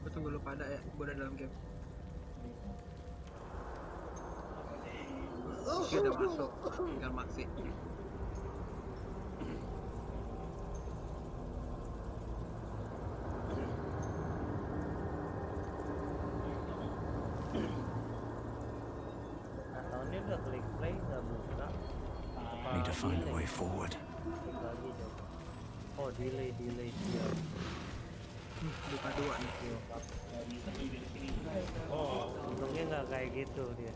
Gue tunggu lu pada ya, gue udah dalam game. Oke, udah masuk, tinggal maksi. Atau ini udah klik play nggak buka? Need to find a way forward. Lagi coba. Oh delay dia. Buka 2 nih. Oh untungnya nggak kayak gitu dia.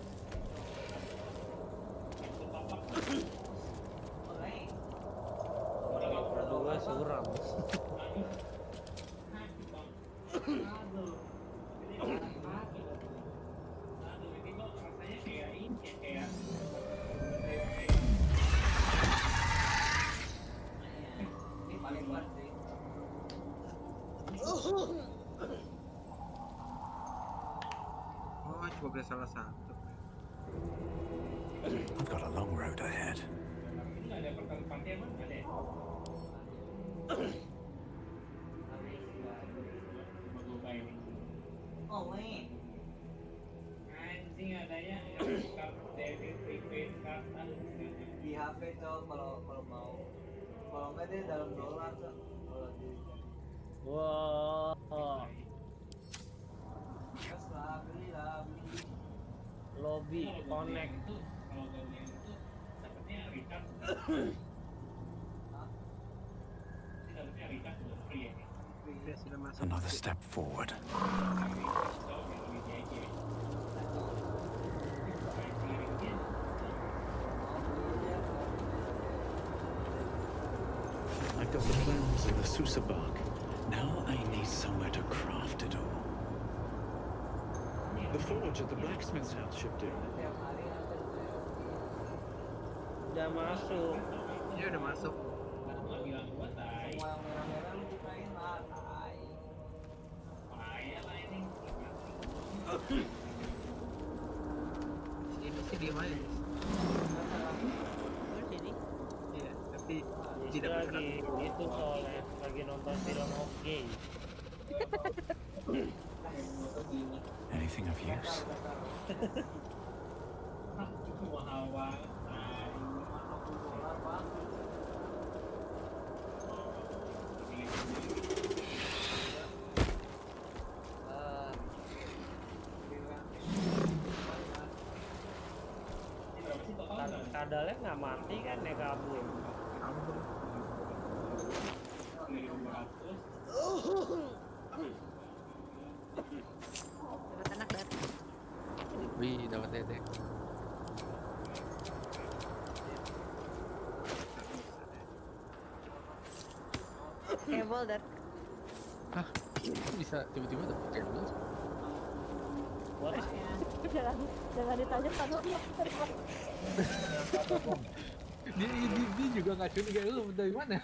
Kedua suram. Oh, cuma boleh salah satu. I've got a long road ahead. Anjing adanya di HP cok kalau mau nggak dia dalam dolar cok kalau di Wow. gas lah beli Lobby connect. kalau gaunya itu dapetnya recharge dapetnya recharge udah free ya. Dia sudah masuk. Another step forward. I've got the bones of the Susa bark. Now I need somewhere to craft it all. The forge at the blacksmith's house should do. Udah masuk. Dia udah masuk. Semua bilang gua tai. Semua yang merah-merah lu bukain lah tai. Bahaya lah ini. Ini sih diem aja. Sini. Iya, tapi Dia tidak lagi bergerak. itu soalnya lagi nonton film oke. Anything of use? Mahal banget. Kadalnya nggak mati kan ya kabur. Dapat anak datang. Wih, dapat tete. Kayak Baldur. Hah? Bisa tiba-tiba dapat kabel? What? Jangan ditanya sama Dia juga nggak curiga lu dari mana?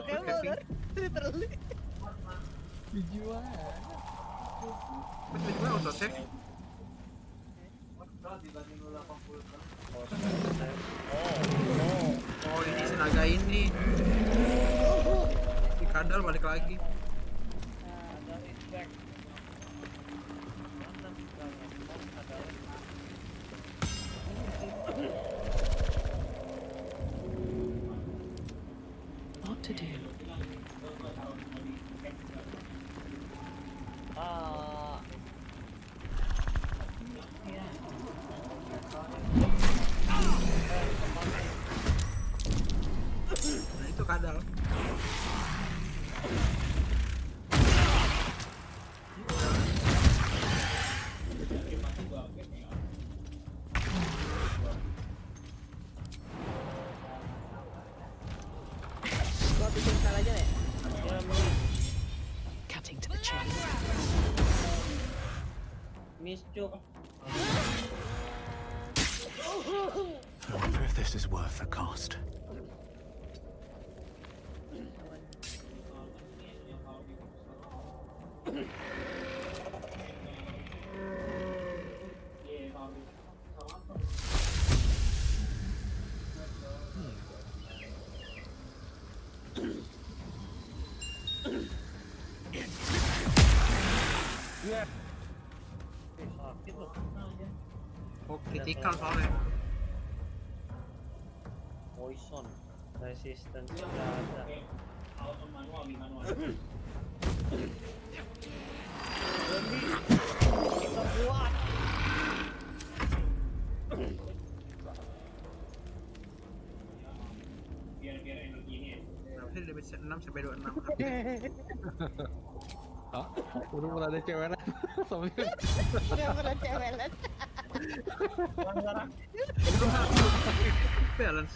kayak Baldur. Literally. Dijual. Tiba-tiba auto save. Oh, ini tenaga ini. Si kadal balik lagi. What to do? Nah, itu kadal. Gua bikin salah aja ya. Cutting to the chase. Miscuk. I wonder if this is worth the cost. Sakit loh. Oh, critical soalnya. Poison. Resistance nggak ada. Zombie. Kita buat. Biar energinya. Berapa sih damage 6 sampai 26? Hah? Udah mulai ada cewek lah. Sampai Udah pernah cewelan. Balance.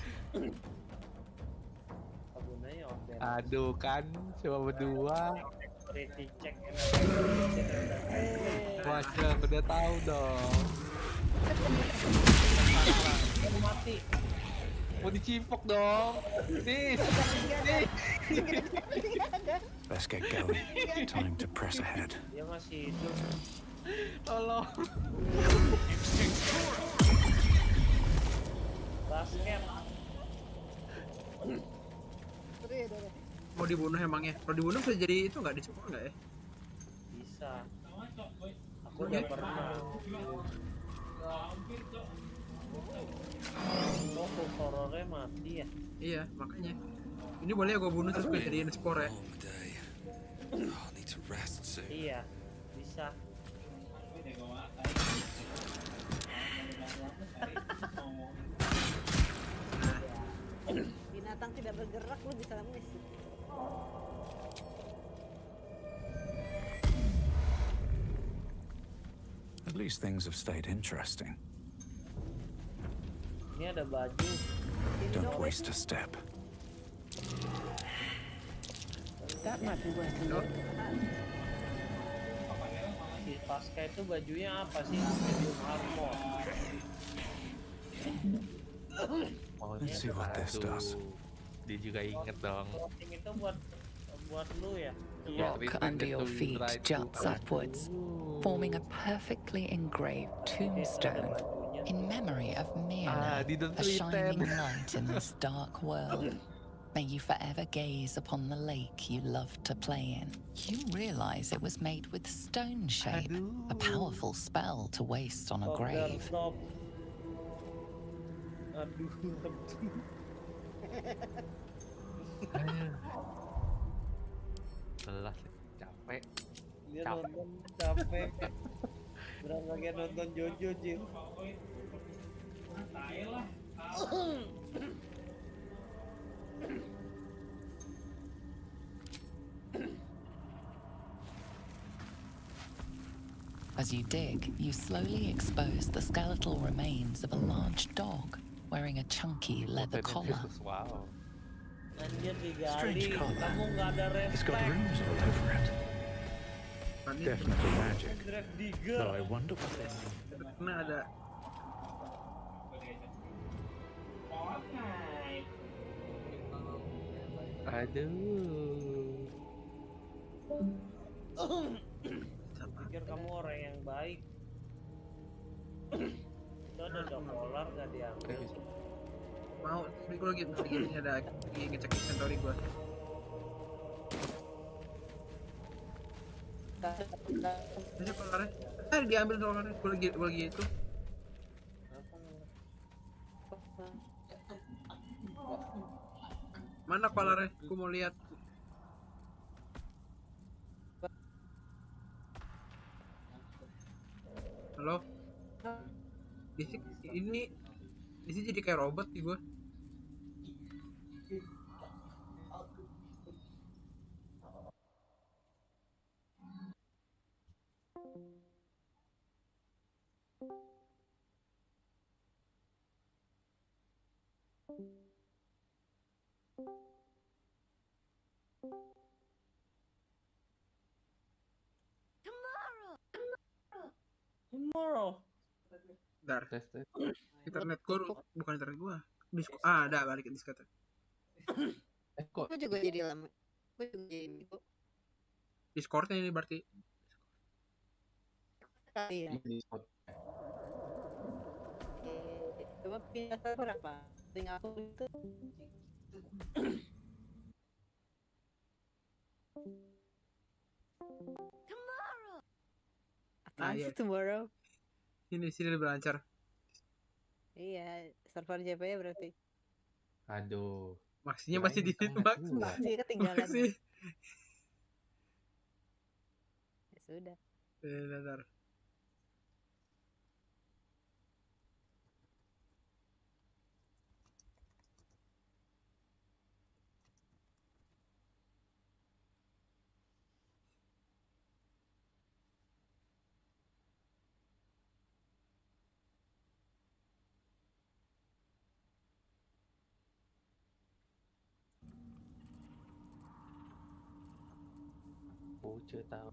Gunanya oke. aduh kan cuma berdua. Pretty check. Masya udah tahu dong. Mati. Mau dicipok dong. Nis. Let's get going. Time to press ahead. Dia masih hidup. Tolong. Basket. Mau dibunuh emangnya? Kalau dibunuh bisa jadi itu nggak dicopot nggak ya? Bisa. Aku udah pernah. Oh, horornya mati ya? Iya, makanya. Ini boleh ya gue bunuh terus gue jadiin spore ya? Long day. I'll need to rest soon. Iya, bisa. Binatang tidak bergerak lu bisa miss. At least things have stayed interesting. Ini ada baju. Don't waste a step. That might be working. Si Pasca itu bajunya apa sih? Medium armor. Let's see what this does. Dia juga inget dong. Clothing itu buat lu ya? Rock under your feet juts upwards, forming a perfectly engraved tombstone in memory of Mirna, a shining light in this dark world. May you forever gaze upon the lake you loved to play in. You realize it was made with stone shape, a powerful spell to waste on a grave. Stop. Aduh. Lelah capek. Dia nonton capek. Berapa lagi nonton Jojo, Jim? As you dig, you slowly expose the skeletal remains of a large dog wearing a chunky leather collar. Wow. Anjir Strange digali, collar. kamu nggak ada It's got respect. runes all over it. Definitely magic. Grave digger. Though I wonder what this is. Karena ada Aduh. Pikir kamu orang yang baik. Itu ada dolar gak diambil? mau, tapi gue lagi ini ada lagi ngecek inventory gue. Ini kolarnya, diambil kolarnya. Gue lagi itu. Mana kolarnya? Gue mau lihat. Halo? Ini jadi kayak robot sih gue. Tomorrow. Bentar, Tes. internet gue bukan internet gue. Ada balik ke Discord. Kok Gue juga jadi lama. Gue juga jadi kok. Discordnya ini berarti. Kali ya. Coba pindah server apa? Tinggal aku itu. Ah, Masih iya. tomorrow. Sini lebih lancar. Iya, server JP berarti. Aduh. Maksinya masih di situ, Max. Masih ketinggalan. Maksi. Ya sudah. Bentar. Aku chưa tahu.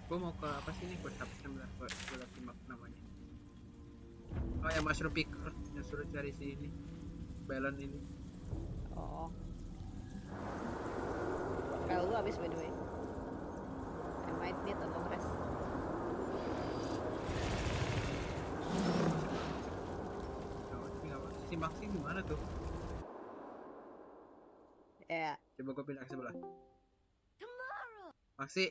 Gue mau ke apa sih ini? Gue sebentar. Gue lagi map namanya. Oh ya, mushroom picker yang suruh cari si ini. Balon ini. Oh. Kalau lu habis by the way. I might need a long rest. Si Maxi gimana tuh? Ya. Coba gue pindah ke sebelah. Maxi,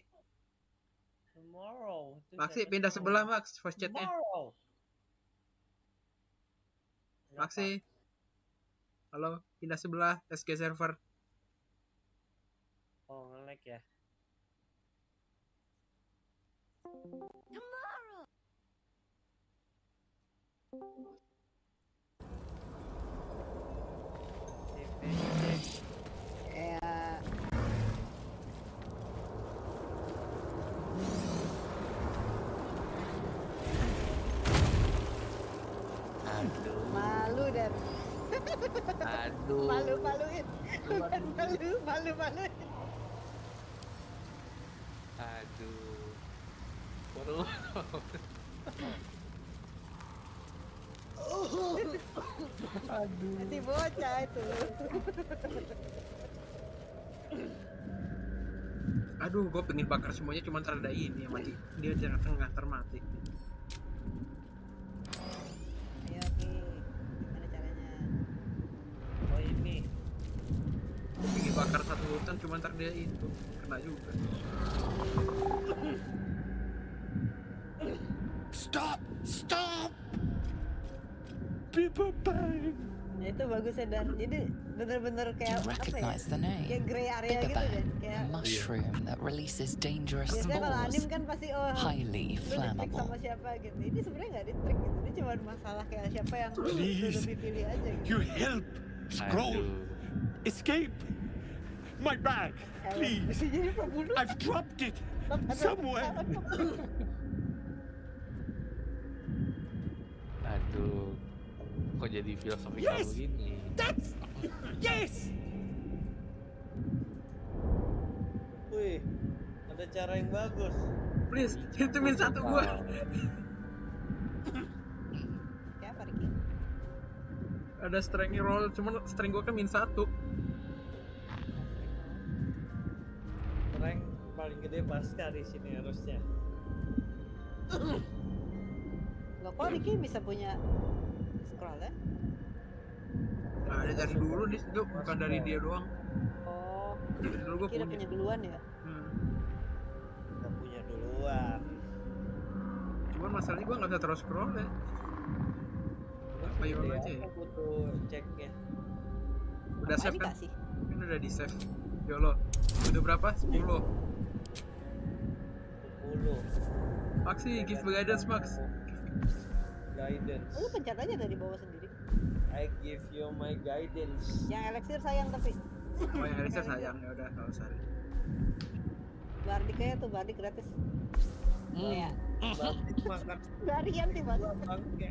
Tomorrow. Maxi pindah sebelah Max, voice chatnya. Tomorrow. Maxi, halo, pindah sebelah SG server. Oh, nge-lag ya. Ya. Aduh. Malu dan Aduh. malu-maluin. Bukan malu-maluin. Aduh. Waduh. Aduh. Masih bocah itu. Aduh, gue pengen bakar semuanya cuma ntar ada ini yang mati. Dia jangan tengah termati. Ayo oke. Gimana caranya? Oh, ini. Gue pengen bakar satu hutan cuma ntar dia itu kena juga. Stop! Stop! People bang. Ya itu bagusnya dan jadi bener-bener kayak You apa ya? recognize the name? Kayak grey area gitu deh. Bibberban, Kayak a mushroom that releases dangerous biasanya kalau anim spores, kan pasti oh highly lu di-trick flammable. sama siapa gitu. Ini sebenarnya nggak di-trick gitu. Ini cuma masalah kayak siapa yang lu Please. lebih pilih aja gitu. You help! Scroll! Aduh. Escape! My bag! Please! Bisa jadi pembunuh. I've dropped it! Somewhere! Aduh. Kok jadi filosofi Yes! begini? That's... Yes! Wih, ada cara yang bagus. Please, hitungin satu gue. Kayak apa Ricky? Ada strength roll, cuman strength gue kan min 1. Rank paling gede pasti di sini harusnya. Loh kok Ricky bisa punya scroll ya? Nah, ada dari dulu nih, itu bukan dari dia doang. Oh, Dari dulu gue Ricky udah punya. punya duluan ya? Kita punya duluan. Cuman masalahnya gue nggak bisa terus scroll ya. Apa YOLO aja ya? Aku butuh ceknya. Udah Apa save kan? dikasih? Kan udah di save. YOLO. Udah berapa? 10. 10. Maxi, give me guidance Max. Guidance. Lu pencet aja dari bawah sendiri. I give you my guidance. Yang elixir sayang tapi. Oh yang Elixir sayang, ya udah nggak usah. Bardik aja tuh, bardik gratis. Ya. Batik makan Larian sih banget. bangke.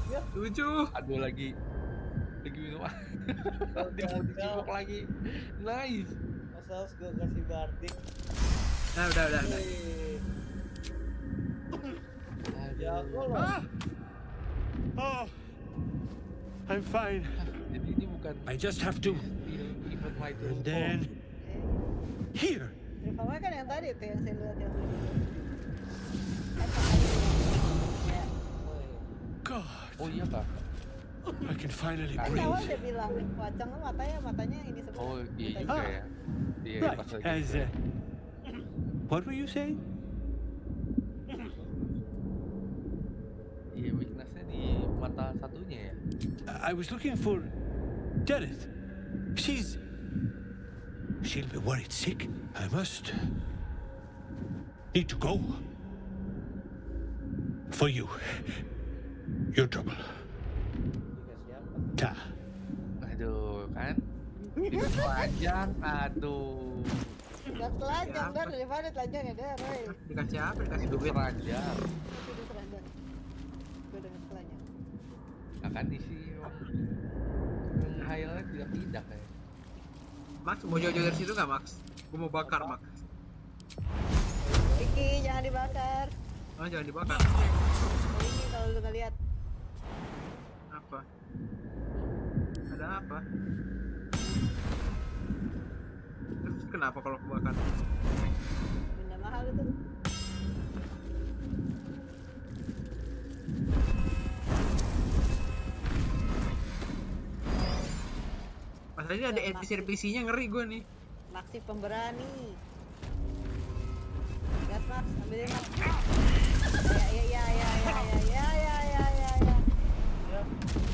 7. Aduh lagi minum. Dicibuk lagi. Nice. Masa harus gue kasih bardik. Nah udah. Wih. jago loh. Ah! Oh, I'm fine. Jadi ini bukan I just have to. event My And Turn then here. Rifama kan yang tadi tuh yang saya lihat yang tadi. Ya. God, Oh iya kak. I can finally Kan awal breathe. dia bilang wacang matanya ini sebelah. Oh iya Bukan. juga ya. Iya Right, pas lagi. as what were you saying? Iya weaknessnya di mata satunya ya. I was looking for Jareth. She'll be worried sick. I must need to go. For you. Your trouble. Ta. Aduh kan. Itu telanjang. Aduh. Gak telanjang kan daripada telanjang ya dia, Roy. Dikasih apa? Dikasih Itu duit. telanjang. Itu dia telanjang. Gue dengan telanjang. Akan diisi. Highlight tidak ya. Max, mau jauh-jauh dari situ nggak, Max? Gue mau bakar, Max. Iki jangan dibakar. Oh, jangan dibakar. Oh, ini kalau lu nggak lihat. Apa? Ada apa? Terus kenapa kalau aku bakar? Benda mahal itu. Masalahnya ada NPC-NPC-nya ngeri gue nih. Maksi pemberani. Gas Max, ambilin Max.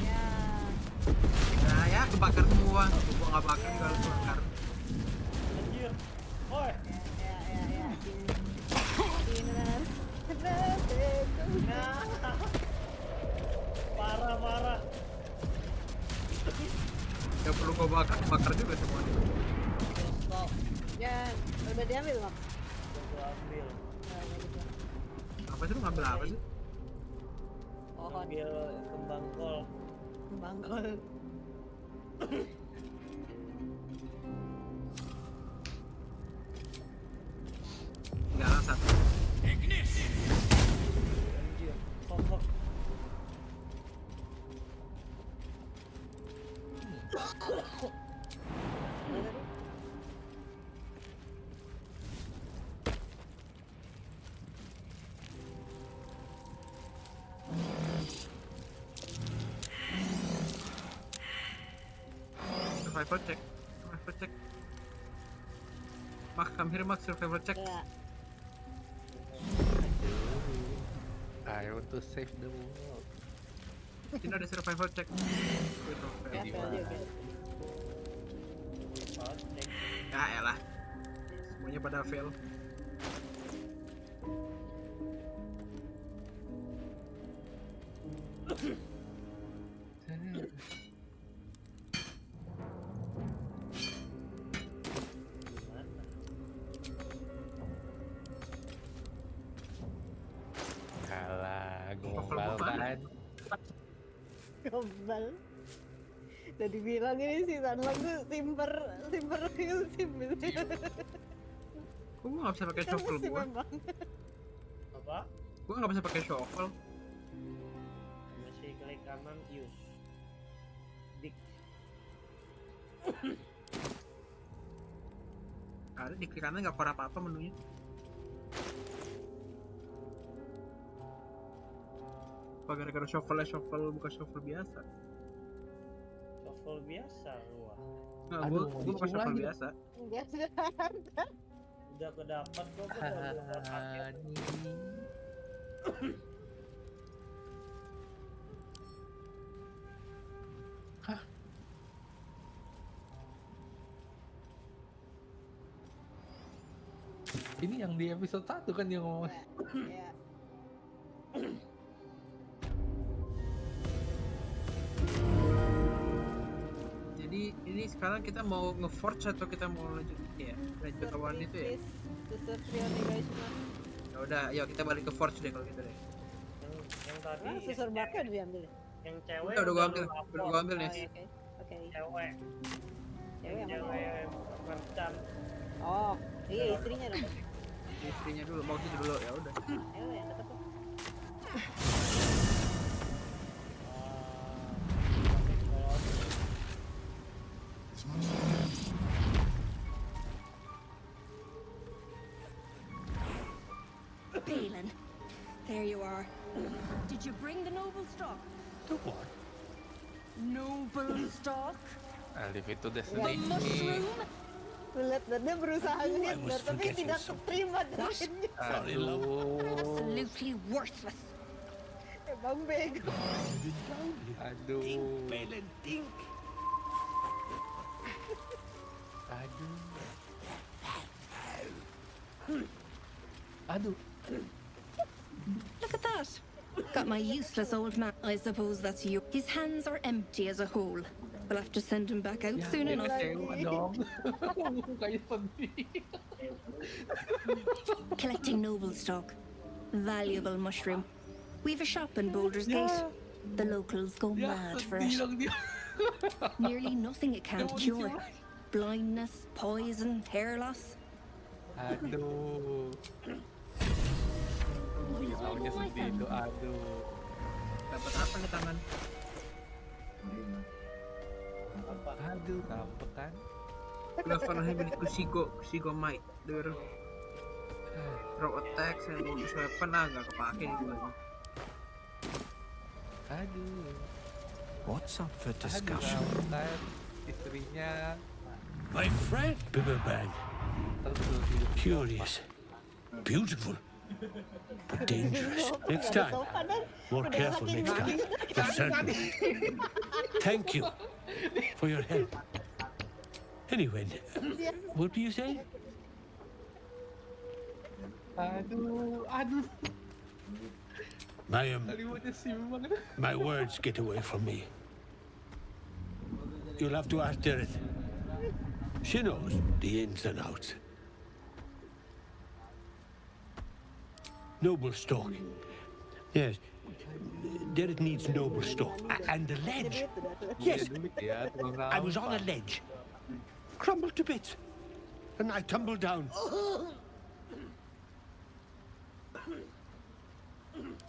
Ya. Nah ya, kebakar semua. Gue nggak bakar kalau kebakar. Anjir. Woi. Ya. Sinar. Parah. Gak perlu kau bakar, bakar juga semua. Kok. Ya, udah diambil Max. Gua ambil. Nah, bagus lah. Apa sih lu ngambil apa sih? Pohon. Ambil kembang kol. Bangkol. Tinggal satu. Anjir. Fuck. Survival check. Max, come here, Max. Survival check. Ya. I want to save the world. Ini ada survival check. Gitu. Ya, Di fail mana? juga. Ya elah. Semuanya pada fail. Kalah gombal Gombal kan. Gombal. Udah dibilang ini sih Sanlang tuh simper sim gitu. Gue nggak bisa pakai shovel Sih gue. memang. Apa? Gue nggak bisa pakai shovel. Masih klik kanan use. Dik. Ada di kiri kanan nggak keluar apa-apa menunya. Apa gara-gara shovel bukan shovel biasa? Shovel biasa gua. Nah, Aduh, gue bukan dicuri shovel lagi. biasa. Biasa. Udah kedapat kok gua udah pakai. Ini yang di episode 1 kan yang ngomong. Ya. Jadi ini sekarang kita mau nge-forge atau kita mau lanjut ya? Lanjut lawan itu ya? To serve your guys Mas. Ya udah, ayo kita balik ke forge deh kalau gitu deh. Yang tadi Ah, susur bakar diambil. yang cewek Udah gua ambil, lu lapor. udah gua ambil nih. Oke. Cewek. Cewek yang mana? Cewek merchant. Oh, iya istrinya dong. Istrinya dulu, mau gitu dulu ya udah. Ayo yang dekat tuh. Balin, there you are. Did you bring the noble stock? The what? Noble stock? Leave it to The destiny. mushroom? Lihat dan dia berusaha ngehindar tapi forgetting tidak something. keterima dengannya. Fall in love. Absolutely worthless. Emang bego. Aduh. Think, Balin, think. Aduh. Aduh. Look at that. Got my useless old man. I suppose that's you. His hands are empty as a whole. We'll have to send him back out soon enough. Kecewa dong. Mukanya sedih. Collecting noble stock. Valuable mushroom. We've a shop in Baldur's Gate. The locals go mad for it. Nearly nothing it can't cure. Blindness, poison, hair loss. Aduh. Taunya sedih itu, aduh. Dapat apa nih tangan? Aduh, dapet kan? Level heavy Kusigo Might. Throw attack, saya bonus weapon agak kepake nih gue. Aduh. What's up for Aduh, discussion? dapet kan? Istrinya. My friend Bibberbang. Curious. Beautiful. But dangerous. Next time. More careful next time. For certain. Thank you for your help. Anyway, what do you say? Aduh, aduh. Kalimatnya simpel banget. My words get away from me. You'll have to ask Dereth. She knows the ins and outs. Noble stock. Yes. Dereth needs noble stock. And the ledge. Yes. I was on a ledge. Crumbled to bits. And I tumbled down.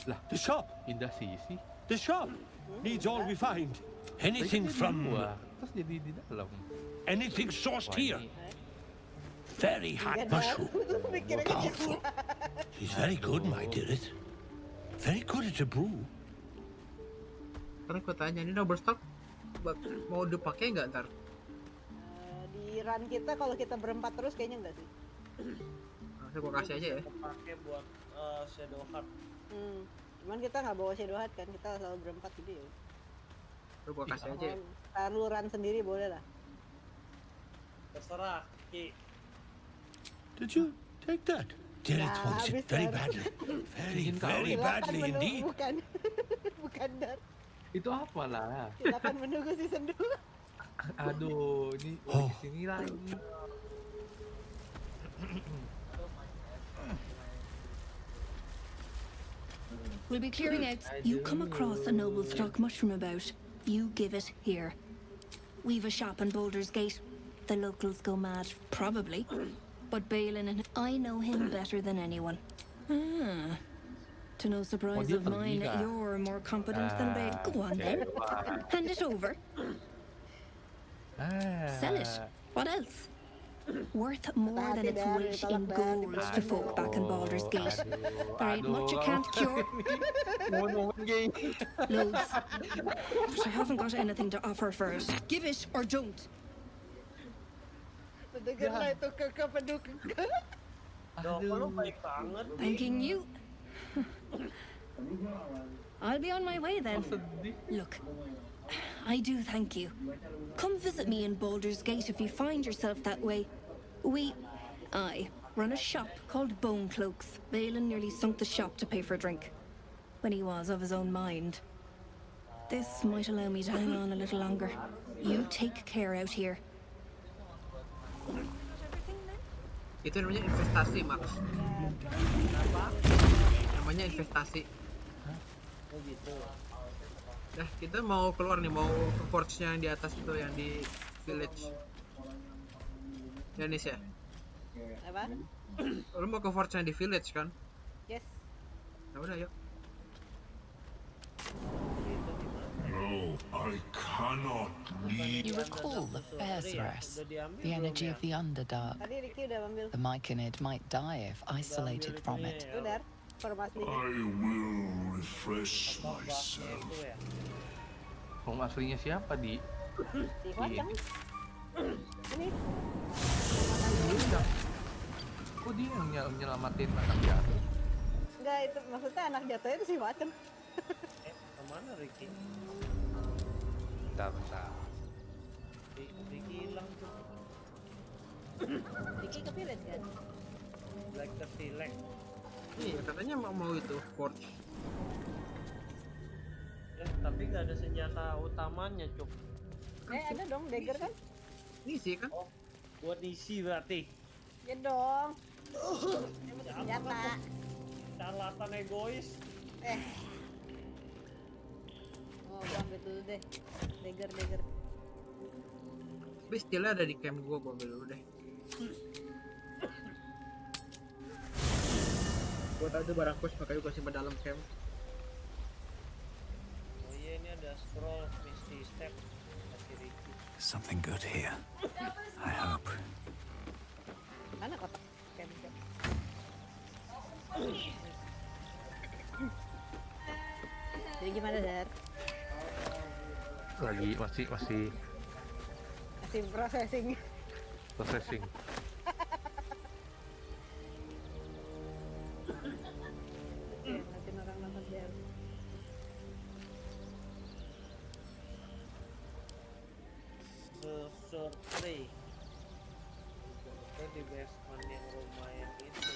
The shop. Pindah sisi. The shop needs all we find. Anything from... Terus jadi di dalam. anything sourced here. Very hot mushroom. Powerful. She's very good, my dearest. Very good at the brew. Terus gue tanya, ini double stock mau dipakai nggak ntar? Di run kita kalau kita berempat terus kayaknya enggak sih. Saya gue kasih aja ya. Pakai buat Shadow Heart. Cuman kita nggak bawa Shadow Heart kan, kita selalu berempat gitu ya. Terus gue kasih aja ya. Ntar lu run sendiri boleh lah. Terserah, Ki. Did you take that? Dereth wants it very badly. Very badly indeed. Bukan. Bukan Dar. Itu apa lah? Silakan menunggu season 2. Aduh, ini Oh. kesini lagi. We'll be clearing out. You come across a noble stock mushroom about, you give it here. We've a shop in Baldur's Gate. The locals go mad, probably. But Balin and I know him better than anyone. Ah. To no surprise dia of mine, pergi kah? you're more competent than Balin. Go on then. Hand it over. Sell it. What else? Worth more than its weight in gold to folk back in Baldur's Gate. There ain't much you can't cure. Loads. But I haven't got anything to offer for it. Give it or don't. Mendengar lah itu kekepedukung. Dok, lu baik banget. Thanking you. I'll be on my way then. Look, I do thank you. Come visit me in Baldur's Gate if you find yourself that way. I run a shop called Bone Cloaks. Balin nearly sunk the shop to pay for a drink when he was of his own mind. This might allow me to hang on a little longer. You take care out here. Itu namanya investasi, Max. Namanya investasi. Oh gitu. Dah, kita mau keluar nih, mau ke forge-nya yang di atas itu, yang di village. Ya, Nis ya? Apa? Lu mau ke forge-nya di village kan? Yes. Ya udah, yuk. I cannot leave. You recall the Fairzress, the energy of the Underdark. Tadi Ricky udah ambil. The Myconid might die if isolated from it. Udah, formasinya. I will refresh myself. Form aslinya siapa di? Si Huacang. Ini. Kok dia yang nyelamatin anak jatuh? Enggak, itu maksudnya anak jatuhnya itu si Huacang. Kemana Ricky? Bentar. Ricky hilang tuh. Ricky ke village kan? Black tertilek. Iya, katanya mau itu forge. Tapi nggak ada senjata utamanya, Cuk. Ada dong, dagger kan? Ini sih kan? Oh, buat isi berarti. Ya dong. Yang butuh senjata. Charlatan egois. Oh, gua ambil dulu deh. Dagger. Tapi stillnya ada di camp gua ambil dulu deh. Gua tahu itu barang push, makanya gua simpan dalam camp. Oh iya, ini ada scroll Misty Step. Kasih Ricky. Something good here. I hope. Mana kotak? Camp. Jadi gimana, Dar? Lagi masih Masih processing. processing. Nanti orang nonton Dar. Sorcery. Itu di basement yang rumah yang itu.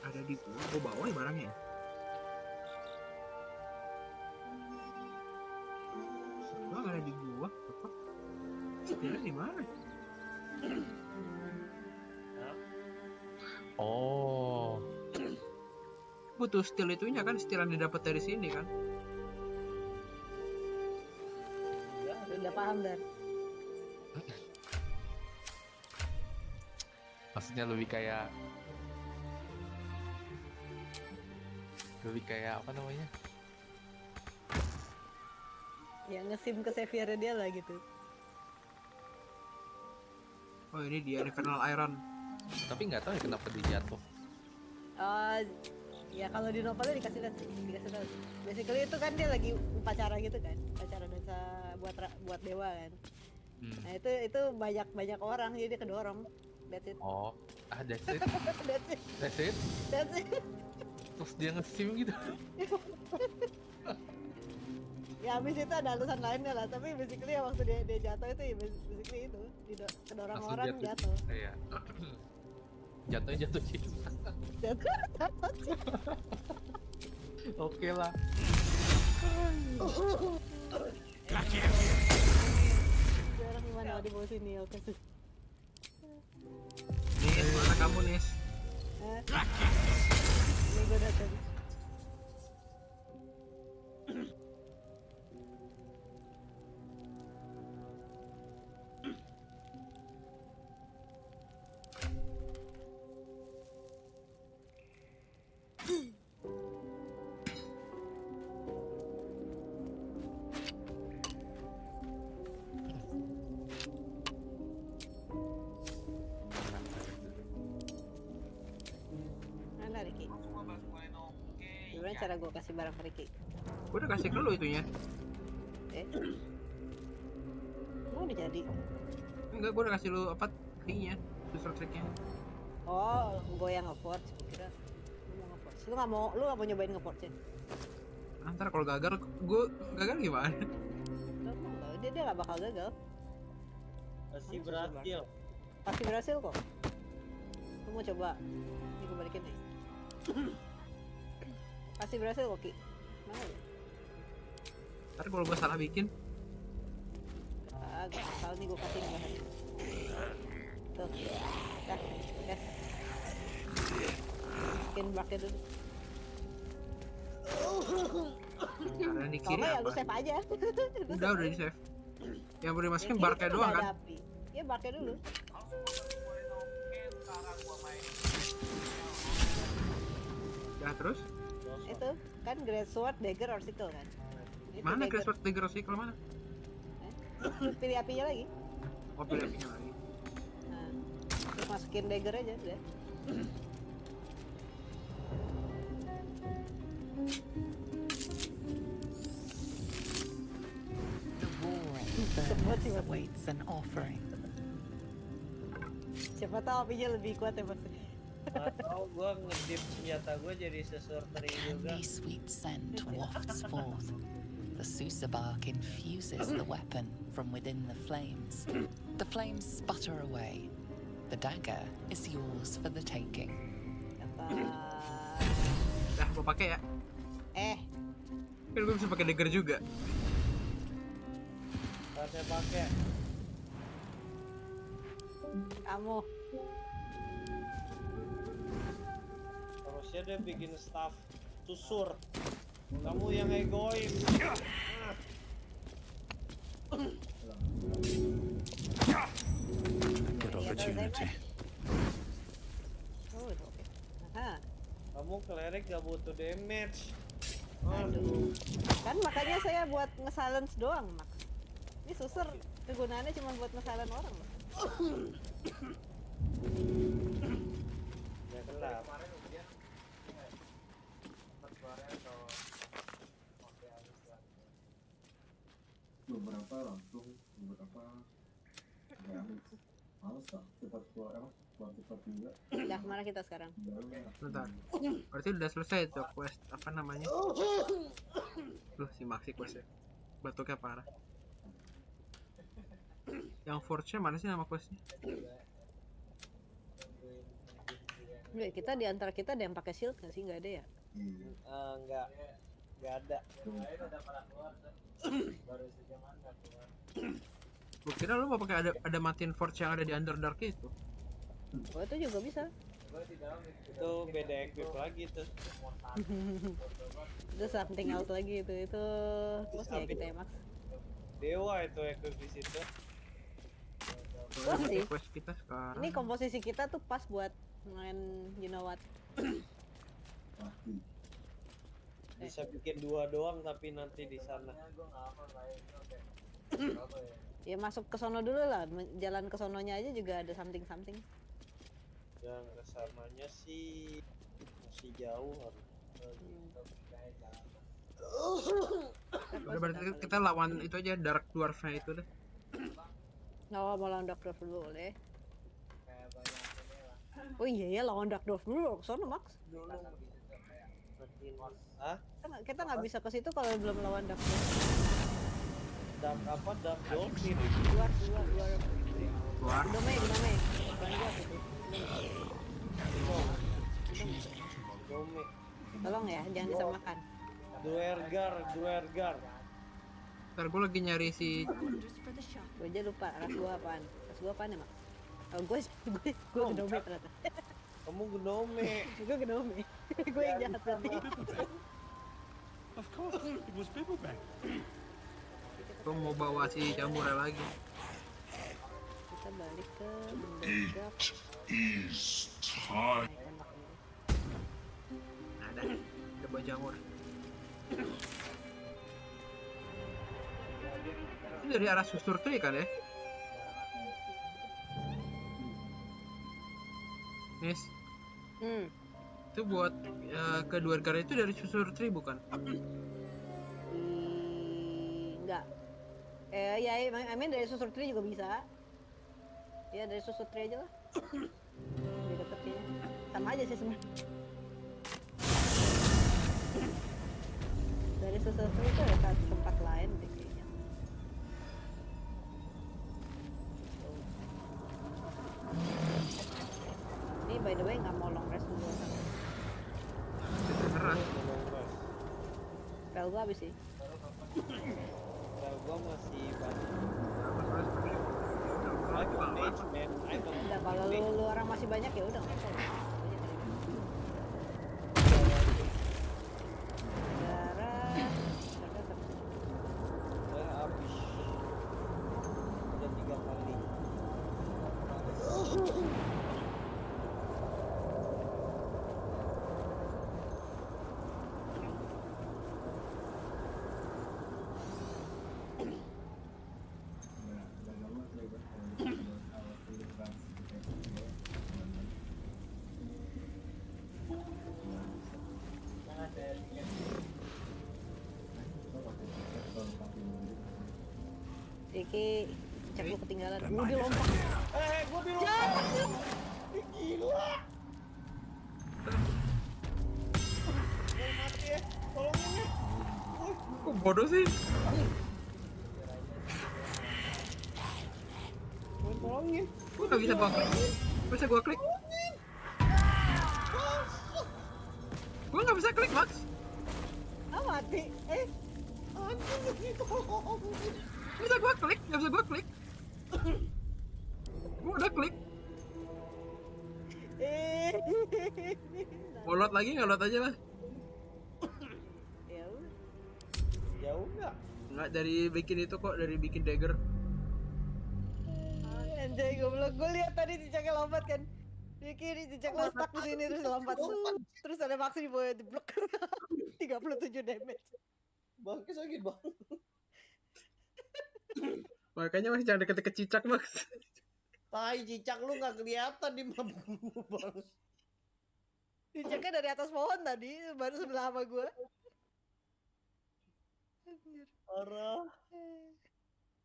Ada di gua bawa ya barangnya. Gua nggak ada di gua. Apa? Stillnya di mana? Oh. Butuh still itunya kan, still yang didapat dari sini kan? Udah paham, Dar. Maksudnya lebih kayak apa namanya? Yang nge-sim ke Xavier dia lah gitu. Oh ini dia Infernal Iron. Tapi nggak tahu ya kenapa dia jatuh. Ya kalau di novelnya dikasih lihat. Basically itu kan dia lagi upacara gitu kan, upacara dansa buat dewa kan. Nah itu banyak orang jadi dia kedorong. That's it. Oh, that's it. That's it. That's it. That's it. Terus dia nge-sim gitu. Ya habis itu ada alasan lainnya lah, tapi basically ya waktu dia jatuh itu ya basically itu kedorong Langsung orang jatuh. Iya. Jatuh gitu. Jatuh. Oke lah. Sekarang gimana di bawah sini? Oke sih. Nis, mana kamu Nis? Ini gue datang. Mana Ricky? Gimana cara gue kasih barang ke Ricky? Gua udah kasih ke lu itunya. Mau udah jadi? Enggak, gua udah kasih lu apa ininya, susur triknya. Oh, gue yang nge-forge. Gue kira lu mau nge-forge. Lu gak mau nyobain nge-forge ya? Ntar kalau gagal, gua gagal gimana? Dia gak bakal gagal. Pasti berhasil. Pasti berhasil kok. Lu mau coba? Ini gue balikin nih. Pasti berhasil kok, Ki. Mana ya? Ntar kalau gua salah bikin, Agak salah nih gue kasih nih bahannya. Tuh. Gas. Bikin baknya dulu. karena di Kalau kiri nggak ya apa? lu save aja. Udah di save. Yang boleh masukin Yang kiri barnya doang nggak kan? ada api. Iya barnya dulu. Ya terus? Itu kan great sword, dagger, or sickle kan? Itu Mana dagger. Great Sword Dagger Sickle mana? Pilih apinya lagi. Oh pilih apinya lagi. Nah, terus masukin dagger aja udah. Furnace awaits an offering. Siapa tahu apinya lebih kuat ya Mas. Nggak tahu, gue ngedip senjata gue jadi sesorteri A juga. candy sweet scent wafts forth. The Susa bark infuses the weapon from within the flames. The flames sputter away. The dagger is yours for the taking. Dah, gua pakai ya. Kan gue bisa pakai dagger juga. Ntar saya pakai. Kamu. Harusnya dia bikin staff susur. Kamu yang egois. Good opportunity. Oh, oke. Aha. Kamu cleric gak butuh damage. Aduh. Kan makanya saya buat nge-silence doang, Max. Ini susur kegunaannya cuma buat nge-silence orang, Max. Ya gelap. Beberapa langsung, beberapa kayak males lah cepat keluar cepat juga. Udah, mana kita sekarang? Bentar. Berarti udah selesai tuh quest apa namanya? Loh si Maxi quest ya. Batuknya parah. Yang Forge-nya mana sih nama questnya? Enggak, kita di antara kita ada yang pakai shield nggak sih? Nggak ada ya? Nggak ada. Gue kira lu mau pakai ada matiin Forge yang ada di Underdark itu. Oh, itu juga bisa. Itu beda equip lagi tuh. Itu something else lagi itu bos ya kita ya Max. Dewa itu equip di situ. Wah sih. Quest kita sekarang. Ini komposisi kita tuh pas buat main you know what. Bisa bikin 2 doang tapi nanti di sana. Ya masuk ke sono dulu lah, jalan ke sononya aja juga ada something. Yang kesananya sih masih jauh harus. Udah berarti kita lawan itu aja Dark Dwarf-nya itu deh. Mau lawan Dark Dwarf dulu boleh. Oh iya ya lawan Dark Dwarf dulu ke sono Max. Hah? Kita nggak bisa ke situ kalau belum lawan Dark Dwarf. Dark apa? Dark Dolphin. Luar. Keluar. Gnome. Bukan gua gitu. Dome. Tolong ya, jangan disamakan. Duergar. Ntar gue lagi nyari si Gue aja lupa ras gua apaan. Ras gua apaan ya, Max? Oh, gue gnome ternyata. Kamu gnome. Gue gnome. Gue yang jahat tadi. Of course, it was paperback. gue mau bawa si jamurnya lagi. Kita balik ke It is time. Ada bawa jamur. Ini dari arah susur tree kan ya? Nis, itu buat kedua negara itu dari susur tree bukan? Enggak. Ya, I mean dari susur tree juga bisa. Ya dari susur tree aja lah. Lebih deket kayaknya. Sama aja sih sebenarnya. Dari susur tree itu ada tempat lain deh kayaknya. Ini by the way nggak mau long rest dulu. Keras. Spell gua habis sih. Spell gua masih banyak. Udah kalau lu orang masih banyak ya udah nggak usah. Habis. Udah 3 kali. Oke, cicak lu ketinggalan. Don't mind if I Lompat. do. Gua dilompat. Gila. Gua mati ya. Tolongin ya. Kok bodoh sih? Gua tolongin. Gua nggak bisa bang. Bisa gua klik? Gua nggak bisa klik Max. Ah mati. Anjing tolong. Bisa gua klik? Nggak bisa gua klik. Gua udah klik. Mau load lagi nggak, load aja lah. Ya udah. Ya udah. Nggak dari bikin itu kok, dari bikin dagger. Anjay goblok, gue lihat tadi cicaknya lompat kan. Di kiri cicak lo stuck di sini terus lompat. Terus ada Maxi di bawah di blok. 37 damage. Bangkis lagi bang. Makanya masih jangan deket-deket cicak Max. Tai cicak lu nggak kelihatan di map gua bang. Cicaknya dari atas pohon tadi, baru sebelah sama gue. Parah.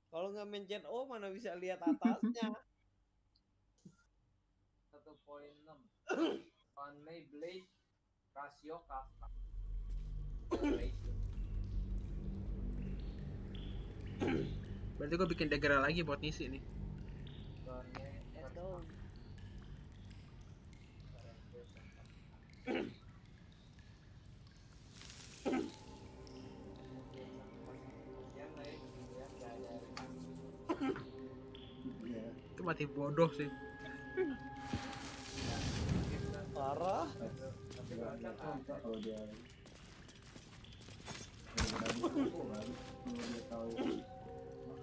Kalau nggak mencet O mana bisa lihat atasnya. 1.6 Conley Blade Rasio Kafka. Berarti gue bikin dagger lagi buat ngisi nih. Let's go. Itu mati bodoh sih. Parah. Kalau dia tahu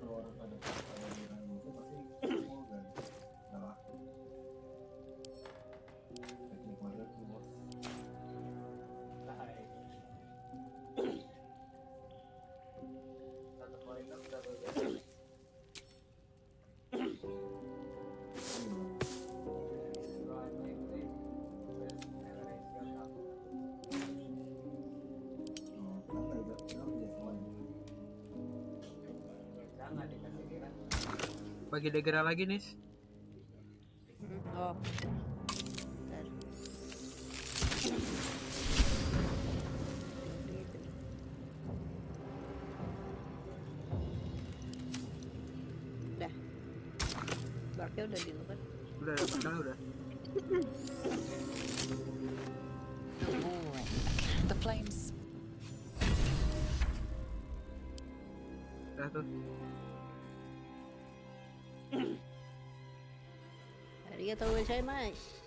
kalau orang pada kalau dia itu pasti mau kan nggak laku. Teknik mana tuh bos? Bagi dagger lagi nih. Oh. Udah. Barknya udah di lu kan? Udah, udah. The flames. Udah tuh. Arigatou gozaimasu.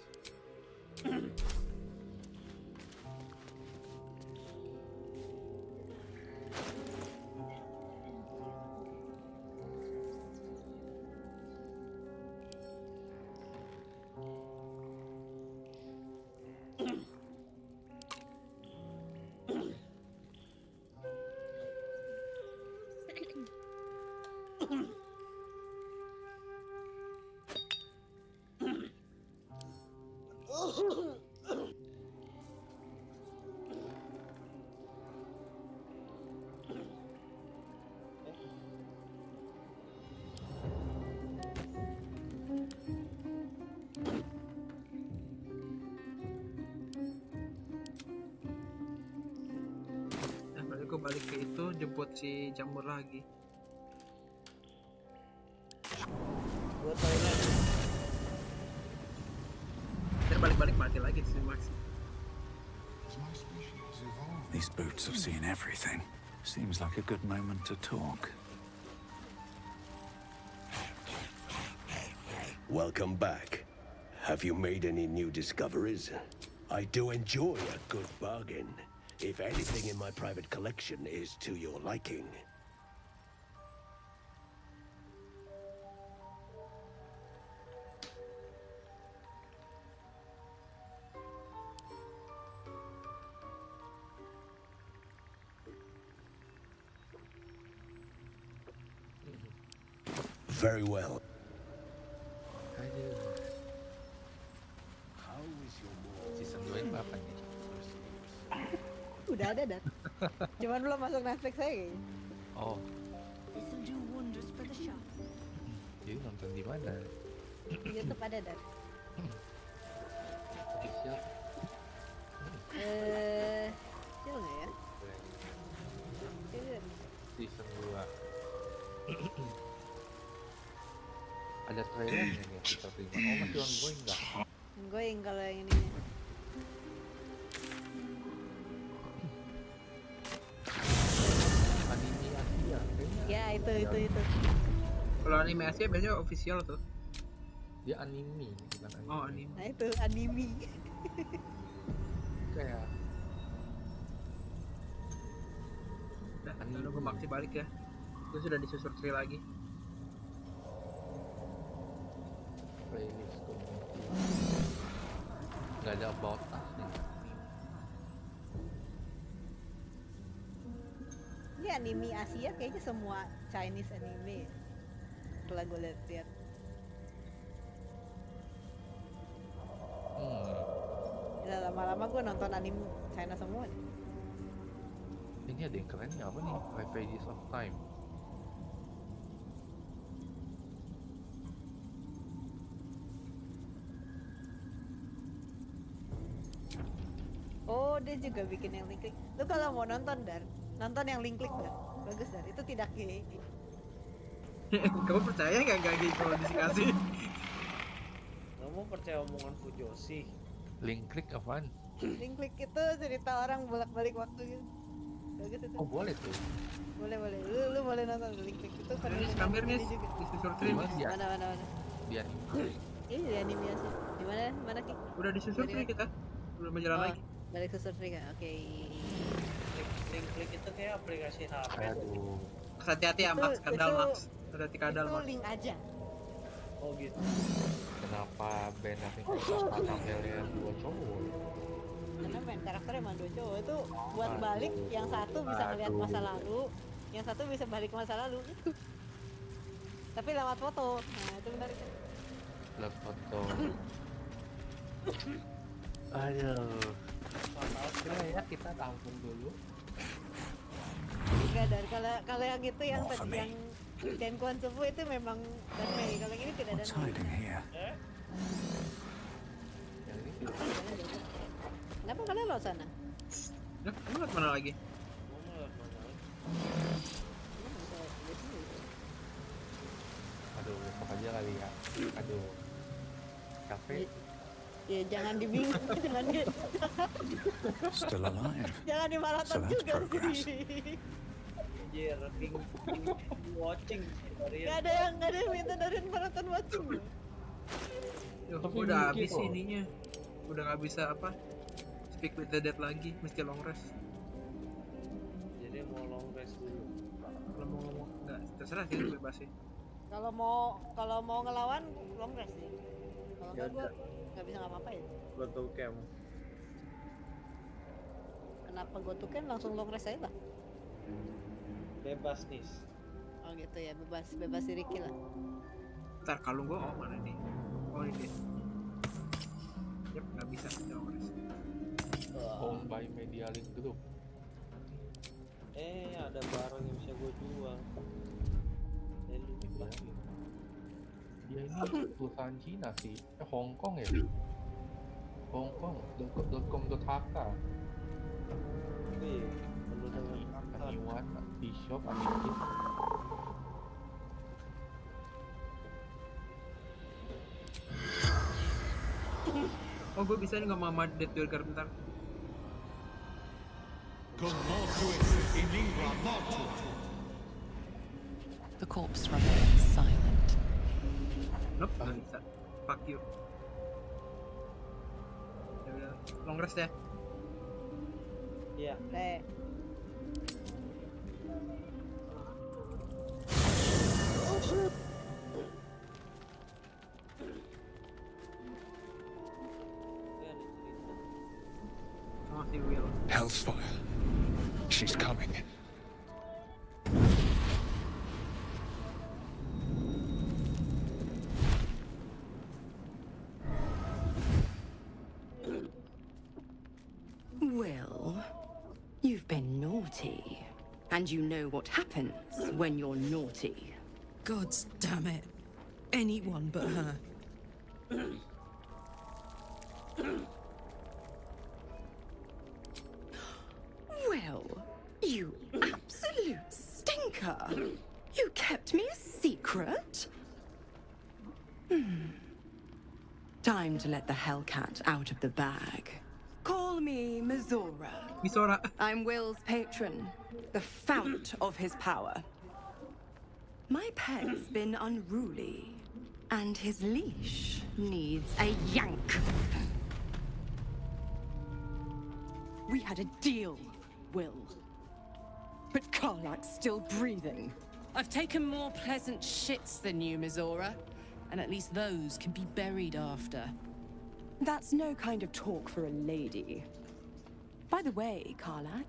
Gue balik ke itu jemput si jamur lagi. Gua toilet. Ntar balik-balik mati lagi si Max. These boots have seen everything. Seems like a good moment to talk. Welcome back. Have you made any new discoveries? I do enjoy a good bargain. If anything in my private collection is to your liking. Very well. How is your season 2 yang apa nih? Udah ada dan. Cuman belum masuk Netflix saya kayaknya. Oh. This'll do wonders for the shop. nonton di mana? YouTube ada Dar. Official. Kecil nggak ya? Kecil. Season 2. Ada trailernya nih episode 5. Oh masih ongoing nggak? Ongoing kalau yang ini. Anime Asia kayaknya. Ya itu. Kalau animasi biasanya official tuh. Dia anime bukan anime. Oh anime. Nah itu anime. Kayak Udah, nunggu Maxi balik ya. Gue sudah disusur Tri lagi. playlist community. Nggak ada about us nih. Ini anime Asia kayaknya semua Chinese anime. Setelah gue lihat. Ya lama-lama gue nonton anime China semua nih. Ini ada yang keren nih, apa nih? 5 Pages of Time. Oh dia juga bikin yang link klik. Lu kalau mau nonton Dar, nonton yang link klik Dar. Bagus Dar, itu tidak gay. Kamu percaya nggak gitu kalau dikasih? Kamu percaya omongan Fujoshi? Link klik apaan? Link klik itu cerita orang bolak-balik waktu gitu. Bagus itu. Oh boleh tuh. Boleh. Lu boleh nonton link klik itu. Ini kameranya disusur Tri. Mana. Di anime. Ini di anime Asia. Di mana Ki? Udah disusur Tri kita. Belum berjalan lagi. Balik susur Tri kan? Oke. Link klik itu kayak aplikasi HP. Aduh. Hati-hati ya Max, kadal Max. Hati-hati kadal Itu Max. link aja. Oh gitu. Kenapa band aktivitas tampilnya 2 cowok? Karena main karakternya emang 2 cowok itu buat balik, yang satu bisa ngeliat masa lalu, yang satu bisa balik ke masa lalu itu. Tapi lewat foto. Nah, itu benar kan? Lewat foto. Aduh. Ya kita tampung dulu. Enggak Dar, kalau yang itu yang tadi yang Denkuan Sufu itu memang Danmei, kalau yang ini tidak What's Danmei. hiding here? Yang ini Kenapa kalian lewat sana? Nah, kamu lihat mana lagi? aduh besok aja kali ya. Aduh. Capek. Ya jangan dibingung, Still alive. jangan di maraton So that's juga progress. sih. Anjir, ping watching dari Gak ada yang minta dari maraton watching loh. Yuh, Tapi udah mikir habis kok. ininya. Udah nggak bisa apa? Speak with the dead lagi, mesti long rest. Jadi mau long rest dulu. Kalau mau ngomong nggak, terserah sih bebas sih. Kalau mau ngelawan long rest sih. Kalau Ya enggak gua udah. nggak bisa ngapa-ngapain. Go to camp. Kenapa gue tuh kan langsung long rest aja lah. Bebas nih. Oh gitu ya, bebas si Ricky lah. Ntar kalung gua mana nih? Oh ini dia. Yep, nggak bisa long rest. Owned by Media Link Group. Ada barang yang bisa gue jual. Lupa. Dia ini perusahaan Cina sih. Hong Kong ya? Hong Kong. .com.hk. Wih, perlu dengan Anyone, e-shop, Anikin. Oh gue bisa nih ngomong sama Dead Burger bentar. The corpse remains silent. Nope, nggak bisa. Fuck you. Ya udah, long rest ya. Iya. Oke. Oh si Will. Hell's fire. She's coming. Well, you've been naughty. And you know what happens when you're naughty. Gods damn it. anyone but her. Well, you absolute stinker. You kept me a secret? Time to let the Hellcat out of the bag. Call me Mizora. Mizora. I'm Will's patron, the fount of his power. My pet's been unruly, and his leash needs a yank. We had a deal, Will. But Karlak's still breathing. I've taken more pleasant shits than you, Mizora. And at least those can be buried after. That's no kind of talk for a lady. By the way, Karlak,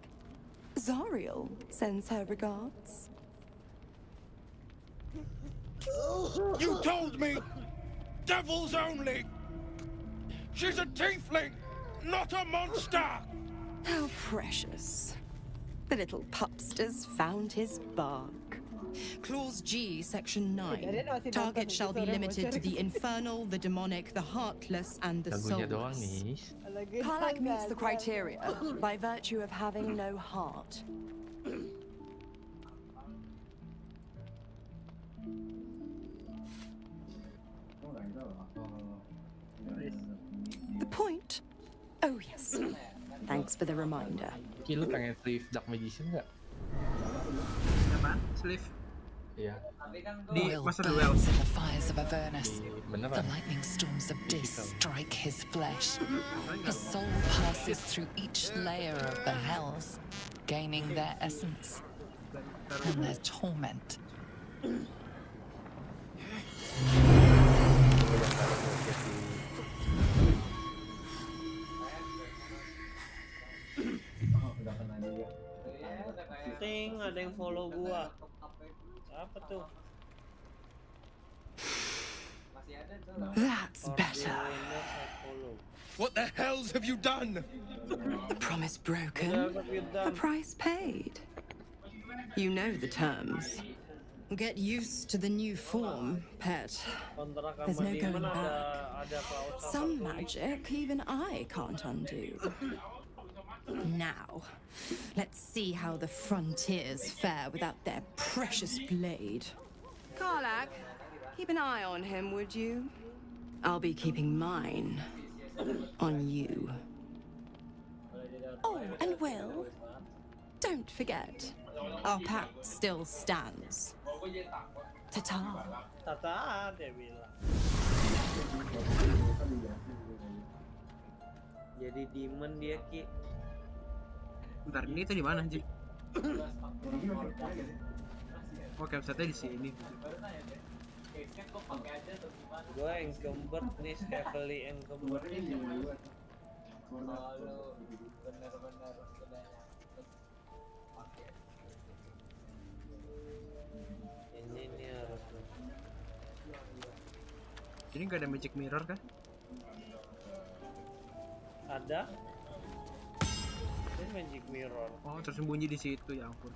Zariel sends her regards. You told me! Devils only! She's a tiefling, not a monster! How precious. The little pupster's found his bark. Clause G, Section 9. Target shall be limited to the infernal, the demonic, the heartless, and the Lagunya doang soulless. nih. Karlak meets the criteria by virtue of having no heart. The point? Oh, yes. Thanks for the reminder. Ki lu pengen sleeve Dark Magician nggak? Apaan? Sleeve? Iya. Will burns in the fires of Avernus. The lightning storms of Dis strike his flesh. His soul passes through each layer of the hells, gaining their essence and their torment. Ting, ada yang follow gua. Apa tuh? That's better. What the hells have you done? The promise broken, the price paid. You know the terms. Get used to the new form, pet. There's no going back. Some magic even I can't undo. Now, let's see how the frontiers fare without their precious blade. Karlak, keep an eye on him, would you? I'll be keeping mine on you. Oh, and Will, don't forget, our pact still stands. Ta-ta. Tata, dia bilang. Jadi demon dia, Ki. Bentar, ini tuh di mana anjir? Oh, campsite-nya di sini. Gue encumbered nih, heavily encumbered. Ini nih harus. Ini nggak ada magic mirror kan? Ada. Ini magic mirror. Oh, tersembunyi di situ, ya ampun.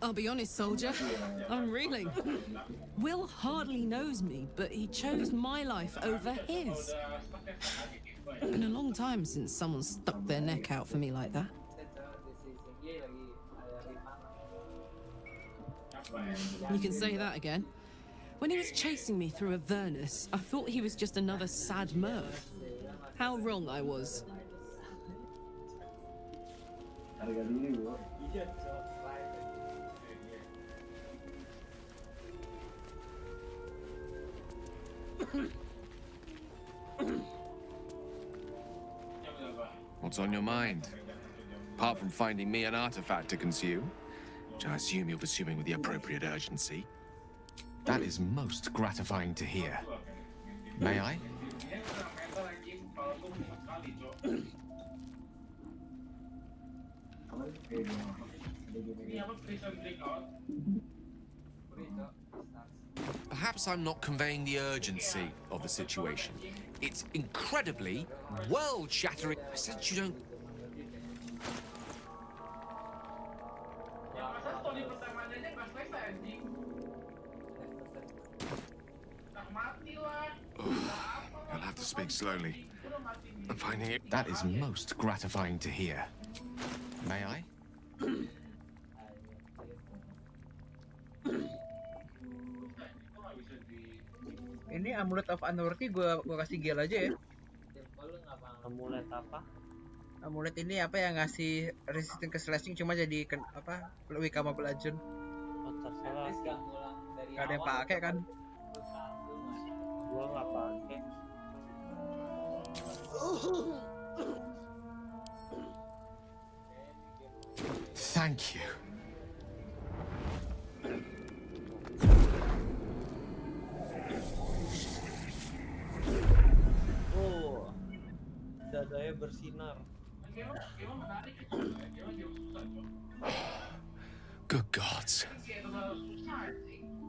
I'll be honest, soldier. I'm reeling. Will hardly knows me, but he chose my life over his. Been a long time since someone stuck their neck out for me like that. You can say that again. When he was chasing me through Avernus, I thought he was just another sad mer. How wrong I was. What's on your mind? Apart from finding me an artifact to consume, which I assume you're pursuing with the appropriate urgency. That is most gratifying to hear. May I? Perhaps I'm not conveying the urgency of the situation. It's incredibly world-shattering. I said you don't... Yang masa Tony pertamanya aja nggak selesai anjing. Tak mati lah. You'll have to speak slowly. I'm finding it... That is most gratifying to hear. May I? Ini Amulet of Unworthy gua kasih gel aja ya. Amulet apa? Amulet ini apa yang ngasih resisten ke slashing cuma jadi apa Wikama Bludgeon. Oh, terserah. Gak ada yang pakai kan? Gua nggak pakai. Thank you. Oh, dadanya bersinar. Good gods.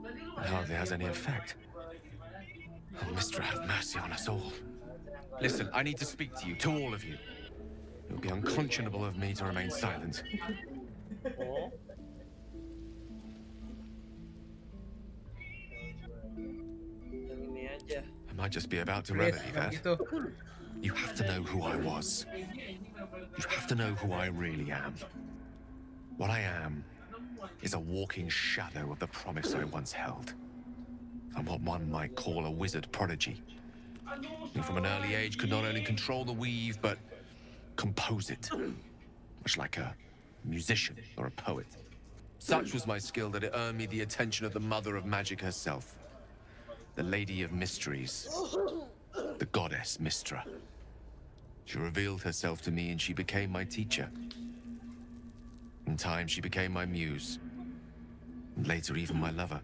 It hardly has any effect. Oh, Mister, have mercy on us all. Listen, I need to speak to you, to all of you. It would be unconscionable of me to remain silent. Oh. Yang ini aja. I might just be about to remedy that. You have to know who I was. You have to know who I really am. What I am is a walking shadow of the promise I once held. I'm what one might call a wizard prodigy. Who from an early age could not only control the weave, but compose it. Much like a musician or a poet. Such was my skill that it earned me the attention of the mother of magic herself. The Lady of Mysteries. The goddess Mystra. She revealed herself to me and she became my teacher. In time, she became my muse. And later, even my lover.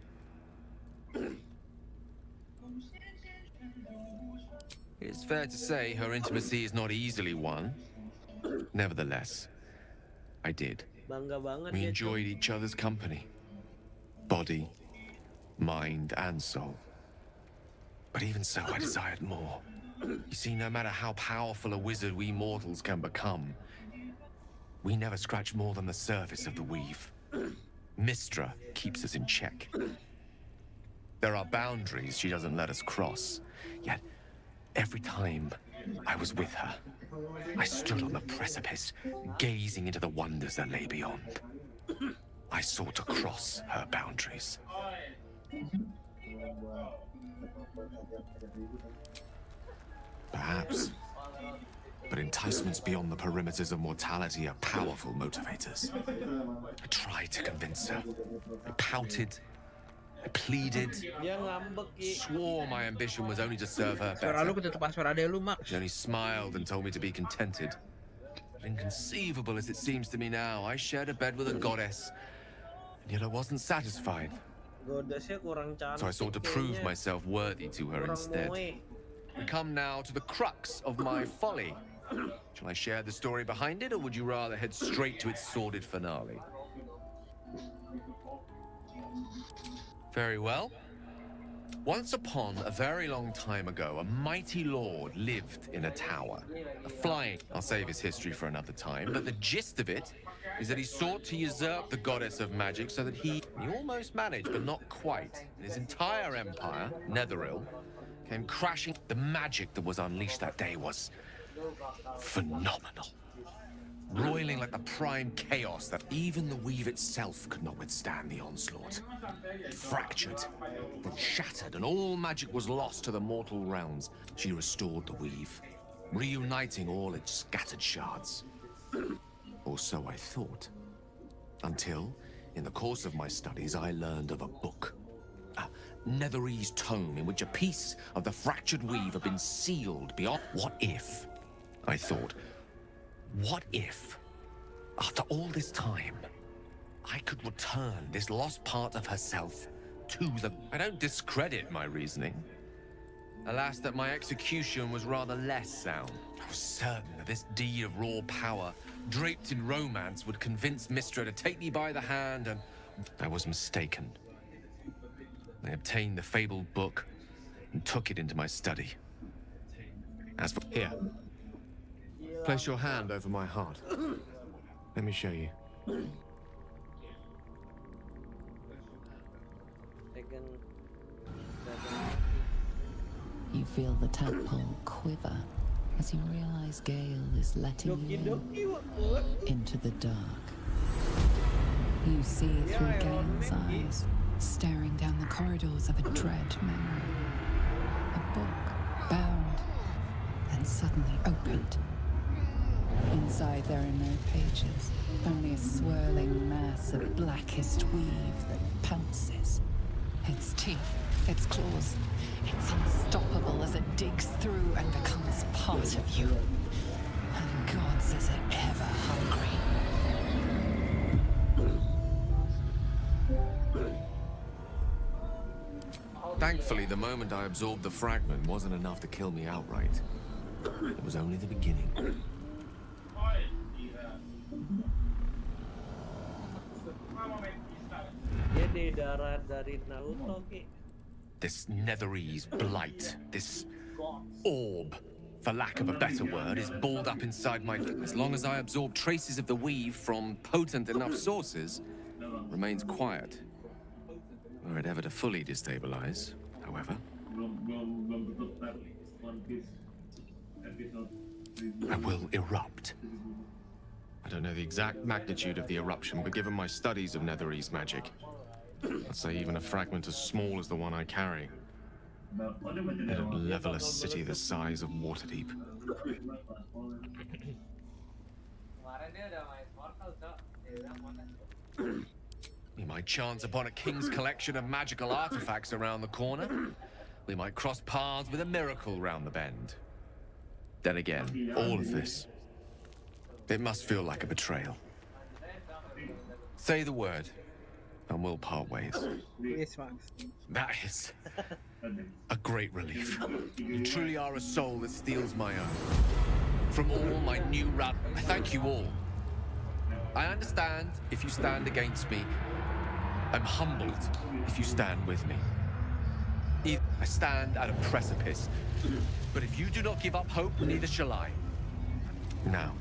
It's fair to say her intimacy is not easily won. Nevertheless, I did. Bangga banget We ya, enjoyed each other's company. Body, mind, and soul. But even so, I desired more. You see, no matter how powerful a wizard we mortals can become, we never scratch more than the surface of the weave. Mystra keeps us in check. There are boundaries she doesn't let us cross. Yet, every time I was with her, I stood on the precipice, gazing into the wonders that lay beyond. I sought to cross her boundaries. Perhaps. But enticements beyond the perimeters of mortality are powerful motivators. I tried to convince her. I pouted. I pleaded. Dia ngambek, Ki. Swore my ambition was only to serve her Suara lu better. ketutupan suara adek lu, Mak. She only smiled and told me to be contented. But inconceivable as it seems to me now, I shared a bed with a goddess, and yet I wasn't satisfied. Godesnya kurang cantik. So I sought to prove kayaknya. myself worthy to her Kurang instead. moe. We come now to the crux of my folly. Shall I share the story behind it, or would you rather head straight to its sordid finale? Very well. Once upon a very long time ago, a mighty lord lived in a tower. A flying... I'll save his history for another time, but the gist of it is that he sought to usurp the goddess of magic so that he almost managed, but not quite. His entire empire, Netheril, came crashing. The magic that was unleashed that day was phenomenal. Roiling like the prime chaos that even the weave itself could not withstand the onslaught. It fractured, then shattered, and all magic was lost to the mortal realms. She restored the weave, reuniting all its scattered shards. Or so I thought. Until, in the course of my studies, I learned of a book. A Netherese tome in which a piece of the fractured weave had been sealed beyond... What if, I thought, what if, after all this time, I could return this lost part of herself to the... I don't discredit my reasoning. Alas, that my execution was rather less sound. I was certain that this deed of raw power, draped in romance, would convince Mystra to take me by the hand, and I was mistaken. I obtained the fabled book and took it into my study. As for here, place your hand over my heart. Let me show you. You feel the tadpole quiver as you realize Gale is letting you into the dark. You see through Gale's eyes, staring down the corridors of a dread memory. A book, bound, and suddenly opened. Inside there are no pages, only a swirling mass of blackest weave that pounces. Its teeth, its claws, it's unstoppable as it digs through and becomes part of you. And God says it ever hungry. Thankfully, the moment I absorbed the fragment wasn't enough to kill me outright. It was only the beginning. Jadi darah dari Naruto ki. This Netherese blight, this orb, for lack of a better word, is balled up inside my... As long as I absorb traces of the weave from potent enough sources, remains quiet. Were it ever to fully destabilize, however, I will erupt. I don't know the exact magnitude of the eruption, but given my studies of Netherese magic, I'd say even a fragment as small as the one I carry, it'd level a city the size of Waterdeep. We might chance upon a king's collection of magical artifacts around the corner. We might cross paths with a miracle round the bend. Then again, all of this, it must feel like a betrayal. Say the word, and we'll part ways. That is a great relief. You truly are a soul that steals my own. From all my new I thank you all. I understand if you stand against me. I'm humbled if you stand with me. I stand at a precipice, but if you do not give up hope, neither shall I. Now,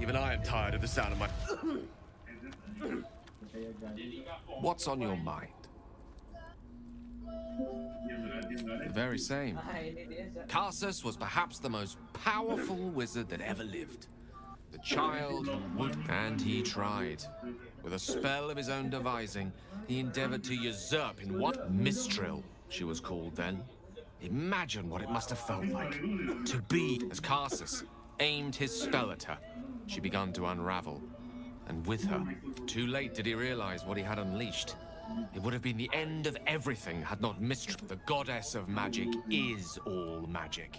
even I am tired of the sound of my... What's on your mind? The very same. Karsus was perhaps the most powerful wizard that ever lived. The child who would... And he tried. With a spell of his own devising, he endeavored to usurp in what? Mistral, she was called then. Imagine what it must have felt like. To be, as Karsus aimed his spell at her, she began to unravel. And with her, too late did he realize what he had unleashed. It would have been the end of everything had not Mistral, the goddess of magic, is all magic.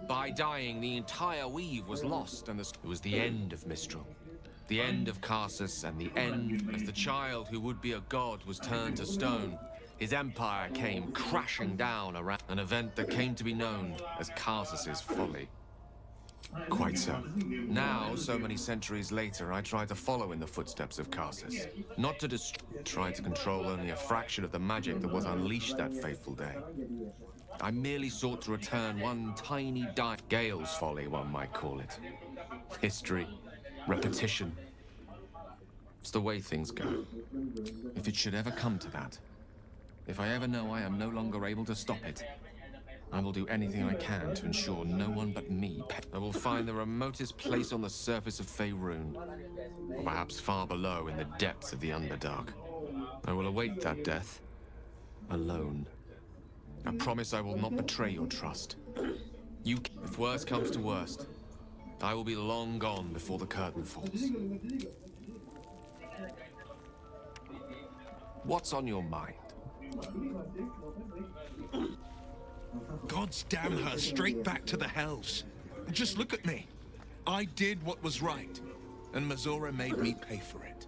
By dying, the entire weave was lost, and it was the end of Mistral. The end of Karsus, and the end as the child who would be a god was turned to stone. His empire came crashing down around an event that came to be known as Karsus's folly. Quite so. Now, so many centuries later, I try to follow in the footsteps of Karsus. Not to destroy, try to control only a fraction of the magic that was unleashed that fateful day. I merely sought to return one tiny Gale's folly, one might call it. History. Repetition. It's the way things go. If it should ever come to that, if I ever know I am no longer able to stop it, I will do anything I can to ensure no one but me. I will find the remotest place on the surface of Faerun, or perhaps far below in the depths of the Underdark. I will await that death, alone. I promise I will not betray your trust. If worst comes to worst, I will be long gone before the curtain falls. What's on your mind? Gods damn her straight back to the hells. Just look at me. I did what was right, and Mazora made me pay for it.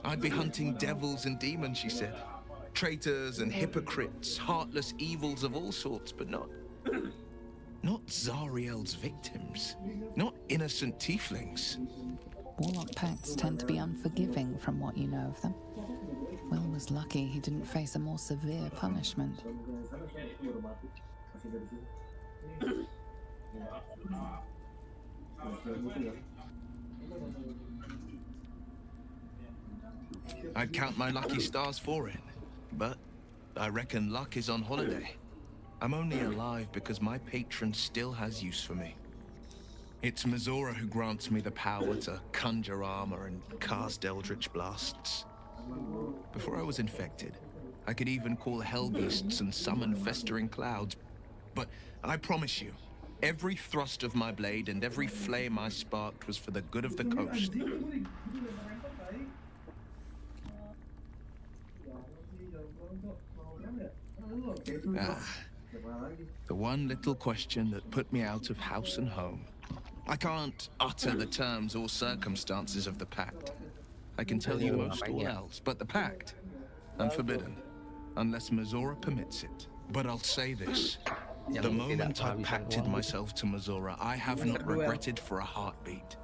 I'd be hunting devils and demons, she said. Traitors and hypocrites, heartless evils of all sorts, but not Zariel's victims. Not innocent tieflings. Warlock pacts tend to be unforgiving from what you know of them. Will was lucky he didn't face a more severe punishment. I'd count my lucky stars for it, but I reckon luck is on holiday. I'm only alive because my patron still has use for me. It's Mizora who grants me the power to conjure armor and cast eldritch blasts. Before I was infected, I could even call hell beasts and summon festering clouds. But I promise you, every thrust of my blade and every flame I sparked was for the good of the coast. The one little question that put me out of house and home. I can't utter the terms or circumstances of the pact. I can tell you most all else, but the pact, unforbidden, unless Mizora permits it. But I'll say this. The moment I pacted myself to Mizora, I have not regretted for a heartbeat.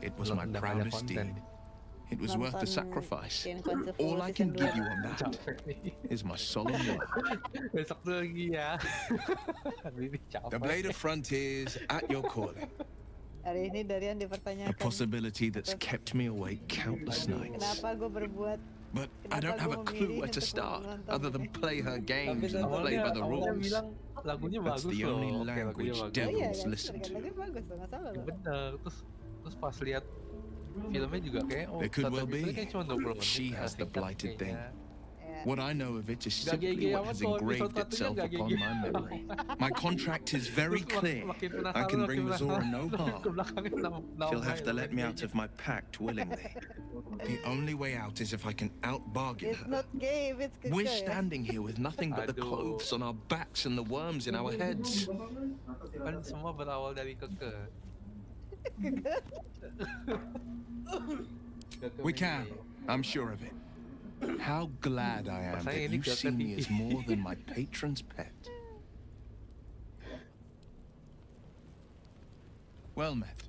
It was my proudest deed. It was worth the sacrifice. All I can give you on that is my solemn word. The Blade of Frontiers at your calling. Hari ini Darian A dipertanyakan. possibility that's kept me awake countless nights. Kenapa gue berbuat? But I don't have a clue where to start, other than play her games and play by the rules. That's the only language devils listen to. It could well be. She has the blighted thing. What I know of it is simply what has engraved itself upon my memory. My contract is very clear. I can bring Mizora no harm. She'll have to let me out of my pact willingly. The only way out is if I can out-bargain It's her. not gay, it's keke. We're standing here with nothing but the clothes on our backs and the worms in our heads. Kan semua berawal dari keke. We can. I'm sure of it. How glad I am that you see me as more than my patron's pet. Well met.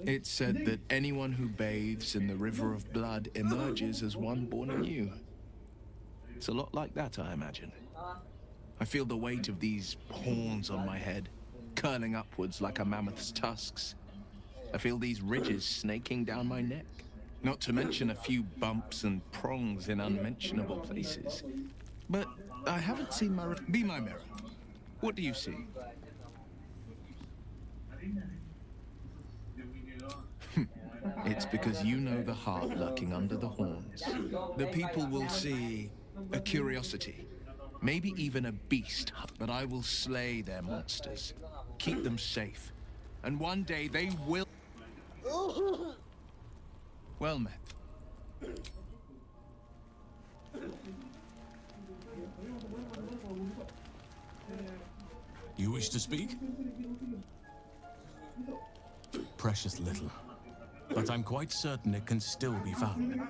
It's said that anyone who bathes in the river of blood emerges as one born anew. It's a lot like that, I imagine. I feel the weight of these horns on my head, curling upwards like a mammoth's tusks. I feel these ridges snaking down my neck. Not to mention a few bumps and prongs in unmentionable places. But I haven't seen my... Be my mirror. What do you see? It's because you know the heart lurking under the horns. The people will see a curiosity, maybe even a beast, but I will slay their monsters, keep them safe, and one day they will... Well met. You wish to speak? Precious little. But I'm quite certain it can still be found.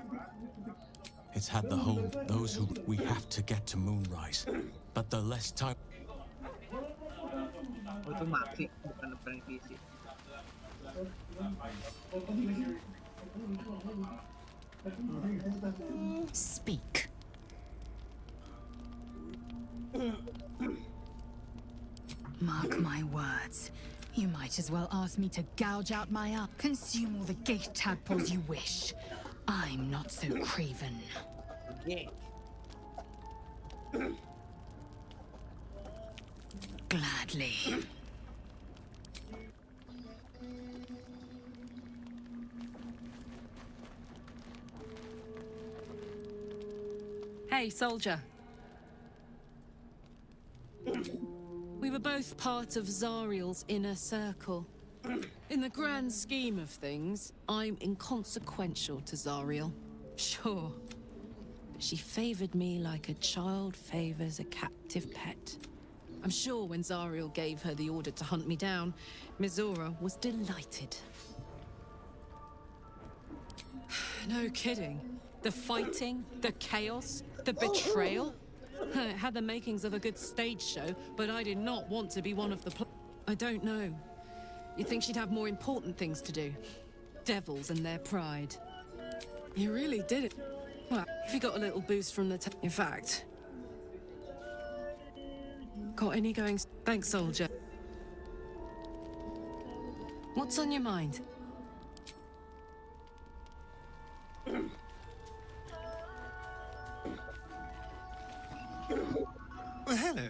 It's had the whole... those who... We have to get to Moonrise. But the less time... Itu mati, bukan depan PC. Speak. Mark my words. You might as well ask me to gouge out my eye. Consume all the gate tadpoles you wish. I'm not so craven. Gladly. Hey, soldier. We were both part of Zariel's inner circle. In the grand scheme of things, I'm inconsequential to Zariel. Sure. But she favored me like a child favors a captive pet. I'm sure when Zariel gave her the order to hunt me down, Mizora was delighted. No kidding. The fighting, the chaos, the betrayal. It had the makings of a good stage show, but I did not want to be one of the I don't know. You'd think she'd have more important things to do. Devils and their pride. You really did it. Well, if you got a little boost from the in fact, got any going? Thanks, soldier. What's on your mind? Well, hello.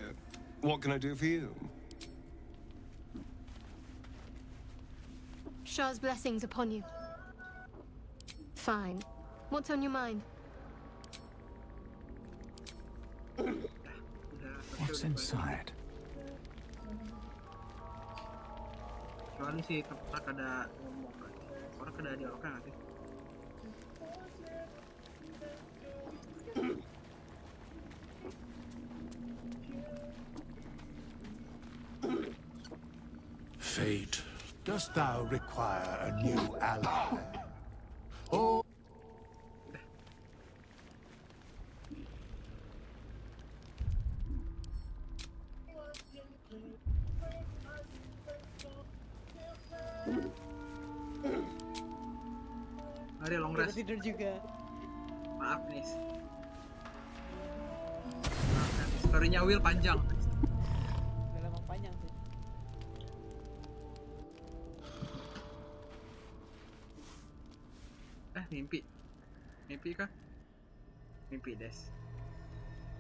What can I do for you? Shah's blessings upon you. Fine. What's on your mind? What's inside? Kecuali sih tempat ada ngomong kan. Orang ada dialognya nggak sih? Fate, dost thou require a new ally? Oh. Mari long rest. Tidur juga. Maaf nih. Story-nya Will panjang. Memang panjang sih. Mimpi. Mimpi kah? Mimpi des.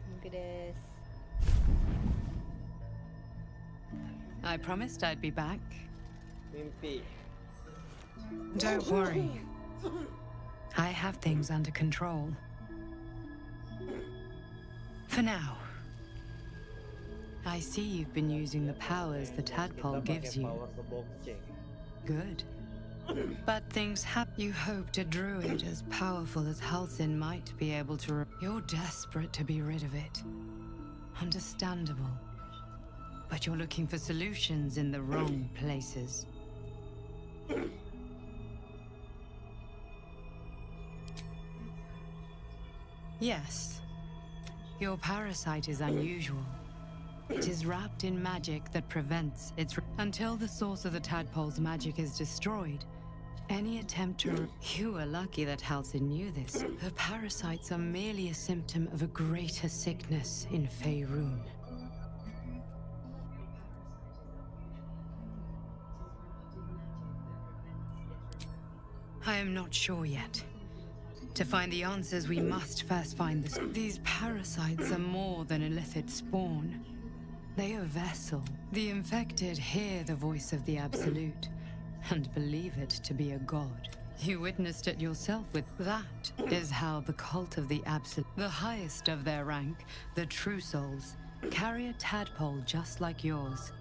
Mimpi des. I promised I'd be back. Mimpi. Don't worry. I have things under control. For now. I see you've been using the powers the tadpole gives you. Good. But things happen. You hoped a druid as powerful as Halsin might be able to. You're desperate to be rid of it. Understandable. But you're looking for solutions in the wrong places. Yes. Your parasite is unusual. It is wrapped in magic that prevents its... Until the source of the tadpole's magic is destroyed, any attempt to... You were lucky that Halsin knew this. The parasites are merely a symptom of a greater sickness in Faerun. I am not sure yet. To find the answers, we must first find the... These parasites are more than illicit spawn. They are vessel. The infected hear the voice of the Absolute and believe it to be a god. You witnessed it yourself with... That is how the cult of the Absolute, the highest of their rank, the True Souls, carry a tadpole just like yours.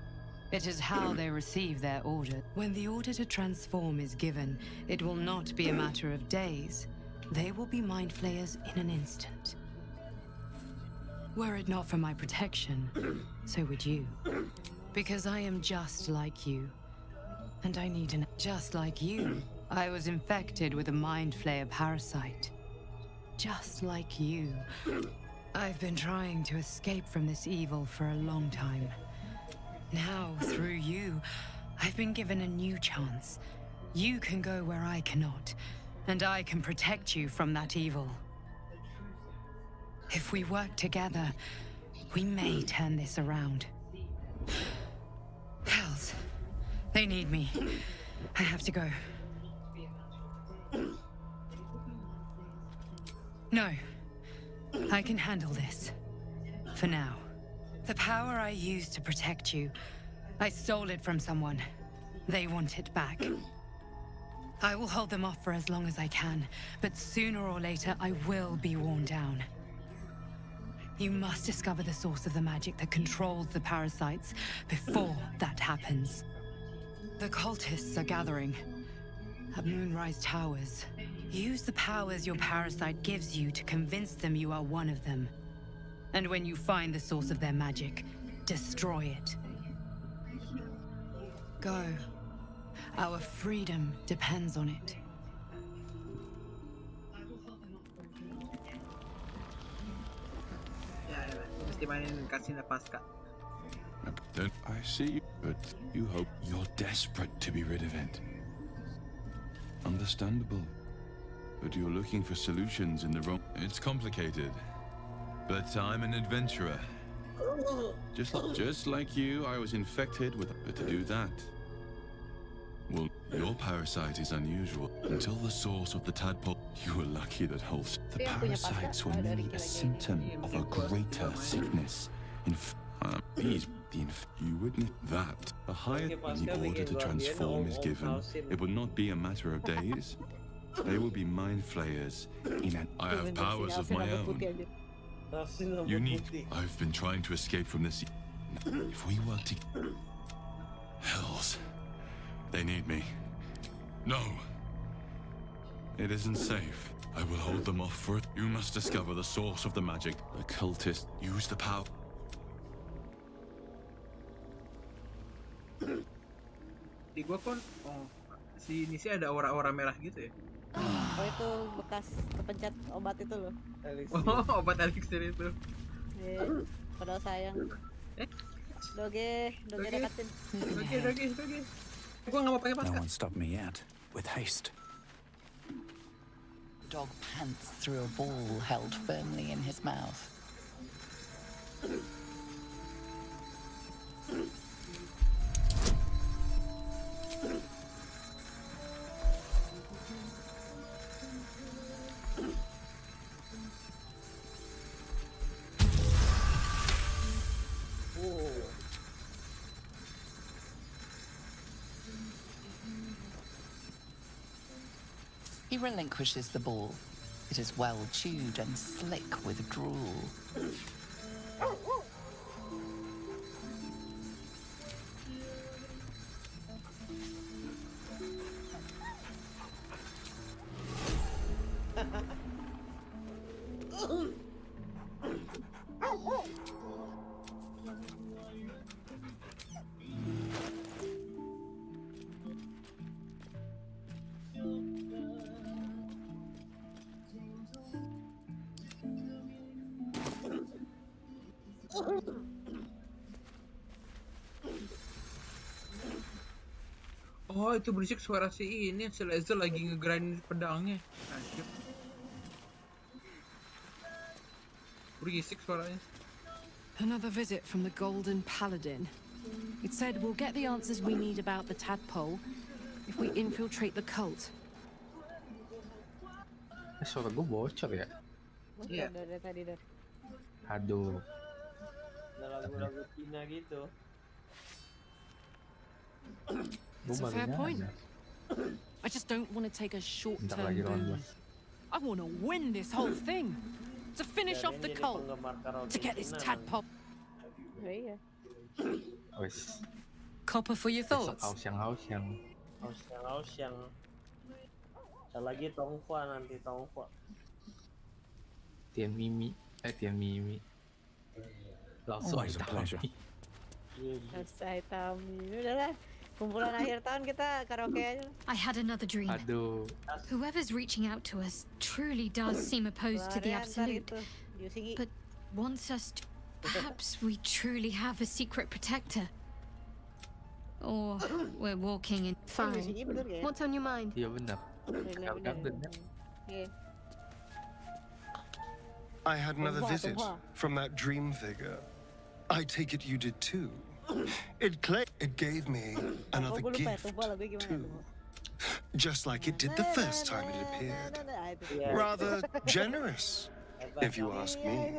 It is how they receive their order. When the order to transform is given, it will not be a matter of days. They will be mind flayers in an instant. Were it not for my protection, so would you. Because I am just like you. And I need an... Just like you, I was infected with a mind flayer parasite. Just like you. I've been trying to escape from this evil for a long time. Now, through you, I've been given a new chance. You can go where I cannot, and I can protect you from that evil. If we work together, we may turn this around. Hells, they need me. I have to go. No, I can handle this. For now. The power I used to protect you, I stole it from someone. They want it back. I will hold them off for as long as I can, but sooner or later I will be worn down. You must discover the source of the magic that controls the parasites before that happens. The cultists are gathering at Moonrise Towers. Use the powers your parasite gives you to convince them you are one of them. And when you find the source of their magic, destroy it. Go. Our freedom depends on it. Mesti mainin kasih lepas kak. I see, but you hope you're desperate to be rid of it. Understandable. But you're looking for solutions in the wrong... It's complicated. But I'm an adventurer. Just like you, I was infected with... But to do that... Well, your parasite is unusual. Until the source of the tadpole... You were lucky that holds... The parasites were merely a symptom of a greater sickness. You witnessed that. A higher... When the order to transform is given, it will not be a matter of days. They will be mind flayers. I have powers of my own. Unique. I've been trying to escape from this. If we work together... Hells. They need me. No. It isn't safe. I will hold them off for it. You must discover the source of the magic. The cultists use the power. Di gua kan, si ini sih ada aura-aura merah gitu ya. Oh itu bekas kepencet obat itu loh. Oh obat elixir itu. Padahal sayang. Doge dekatin. Doge. Gua nggak mau pakai masker. No one stopped me yet. With haste. The dog pants through a ball held firmly in his mouth. He relinquishes the ball. It is well chewed and slick with drool. Oh itu berisik suara si ini, si Laser lagi ngegrind pedangnya. Anjir. Berisik suaranya. Another visit from the Golden Paladin. It said we'll get the answers we need about the tadpole if we infiltrate the cult. Suara gue bocor ya? Iya. Dari tadi dah. Aduh. Ada lagu-lagu Cina gitu. It's a fair point. I just don't want to take a short-term boon. I want to win this whole thing. To finish off the cult. To get this tadpole. Iya. Copper for your thoughts. Hausiang. Ada lagi Tongfa nanti Tongfa. Tian Mimi. Always a pleasure. Selesai Tami. Udahlah. Kumpulan akhir tahun kita karaoke aja. I had another dream. Aduh. Whoever's reaching out to us truly does seem opposed to the absolute, but wants us to... Perhaps we truly have a secret protector. Or we're walking in... Fine. What's on your mind? Iya benar. I had another visit from that dream figure. I take it you did too. It gave me another gift too. Just like it did the first time it appeared. Rather generous, if you ask me.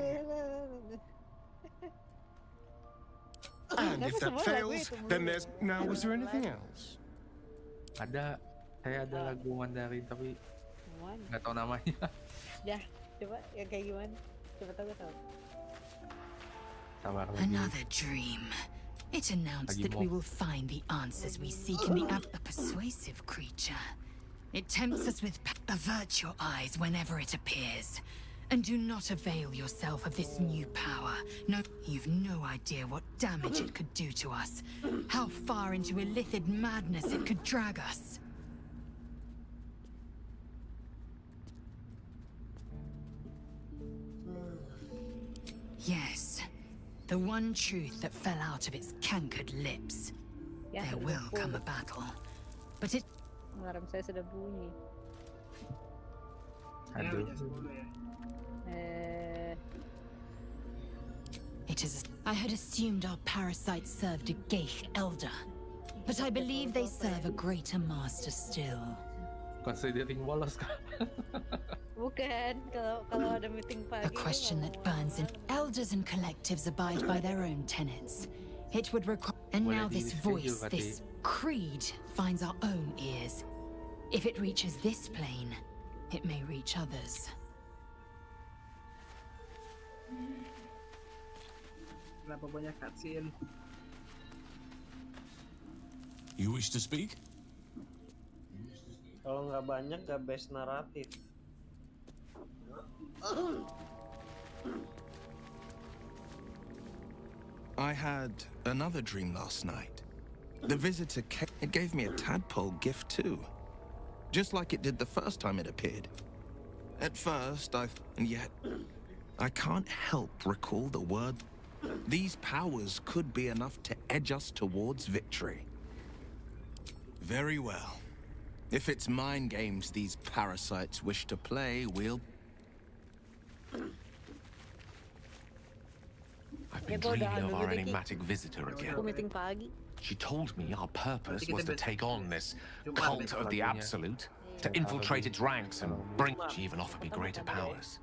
And if that fails, then there's... Now, was there anything else? Saya ada lagu Mandarin tapi nggak tahu namanya. Ya, coba yang kayak gimana? Coba tahu. Another dream. It announced that we will find the answers we seek in the a persuasive creature. It tempts us with avert your eyes whenever it appears. And do not avail yourself of this new power. No, you've no idea what damage it could do to us. How far into illithid madness it could drag us. Yes. The one truth that fell out of its cankered lips. There will come a battle. But it... Alarm saya sudah bunyi. Aduh. It is. I had assumed our parasites served a Geich elder, but I believe they serve a greater master still. Considering bolos kan? Bukan, kalau ada meeting pagi. A question that burns in. Elders and collectives abide by their own tenets. It would require. And now this voice, this creed, finds our own ears. If it reaches this plane, it may reach others. Kenapa banyak cutscene? You wish to speak? Kalau nggak banyak, nggak best naratif. I had another dream last night. The visitor came. It gave me a tadpole gift too. Just like it did the first time it appeared. At first, and yet, I can't help recall the word. These powers could be enough to edge us towards victory. Very well. If it's mind games these parasites wish to play, we'll... I've been dreaming of our enigmatic visitor again. She told me our purpose was to take on this cult of the Absolute, to infiltrate its ranks and bring... She even offered me greater powers.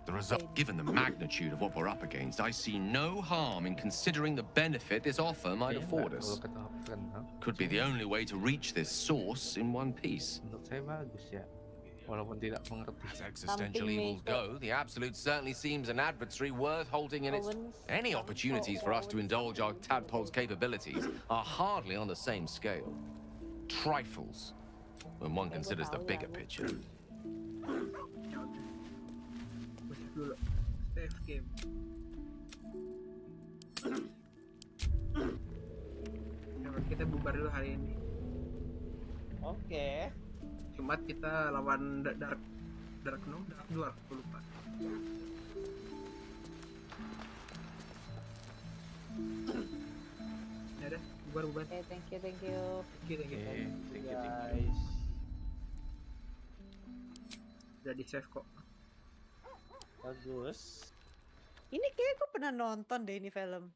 The result, given the magnitude of what we're up against, I see no harm in considering the benefit this offer might afford us. Could be the only way to reach this source in one piece. As existential evils go, the Absolute certainly seems an adversary worth holding in its... Any opportunities for us to indulge our tadpole's capabilities are hardly on the same scale. Trifles, when one considers the bigger picture. Dulu save game. Kita bubar dulu hari ini. Oke. Jumat kita lawan Dark Dwarf, aku lupa. Ya udah, bubar. Okay, thank you. Guys. Udah di save kok. Bagus. Ini kayak gue pernah nonton deh ini film.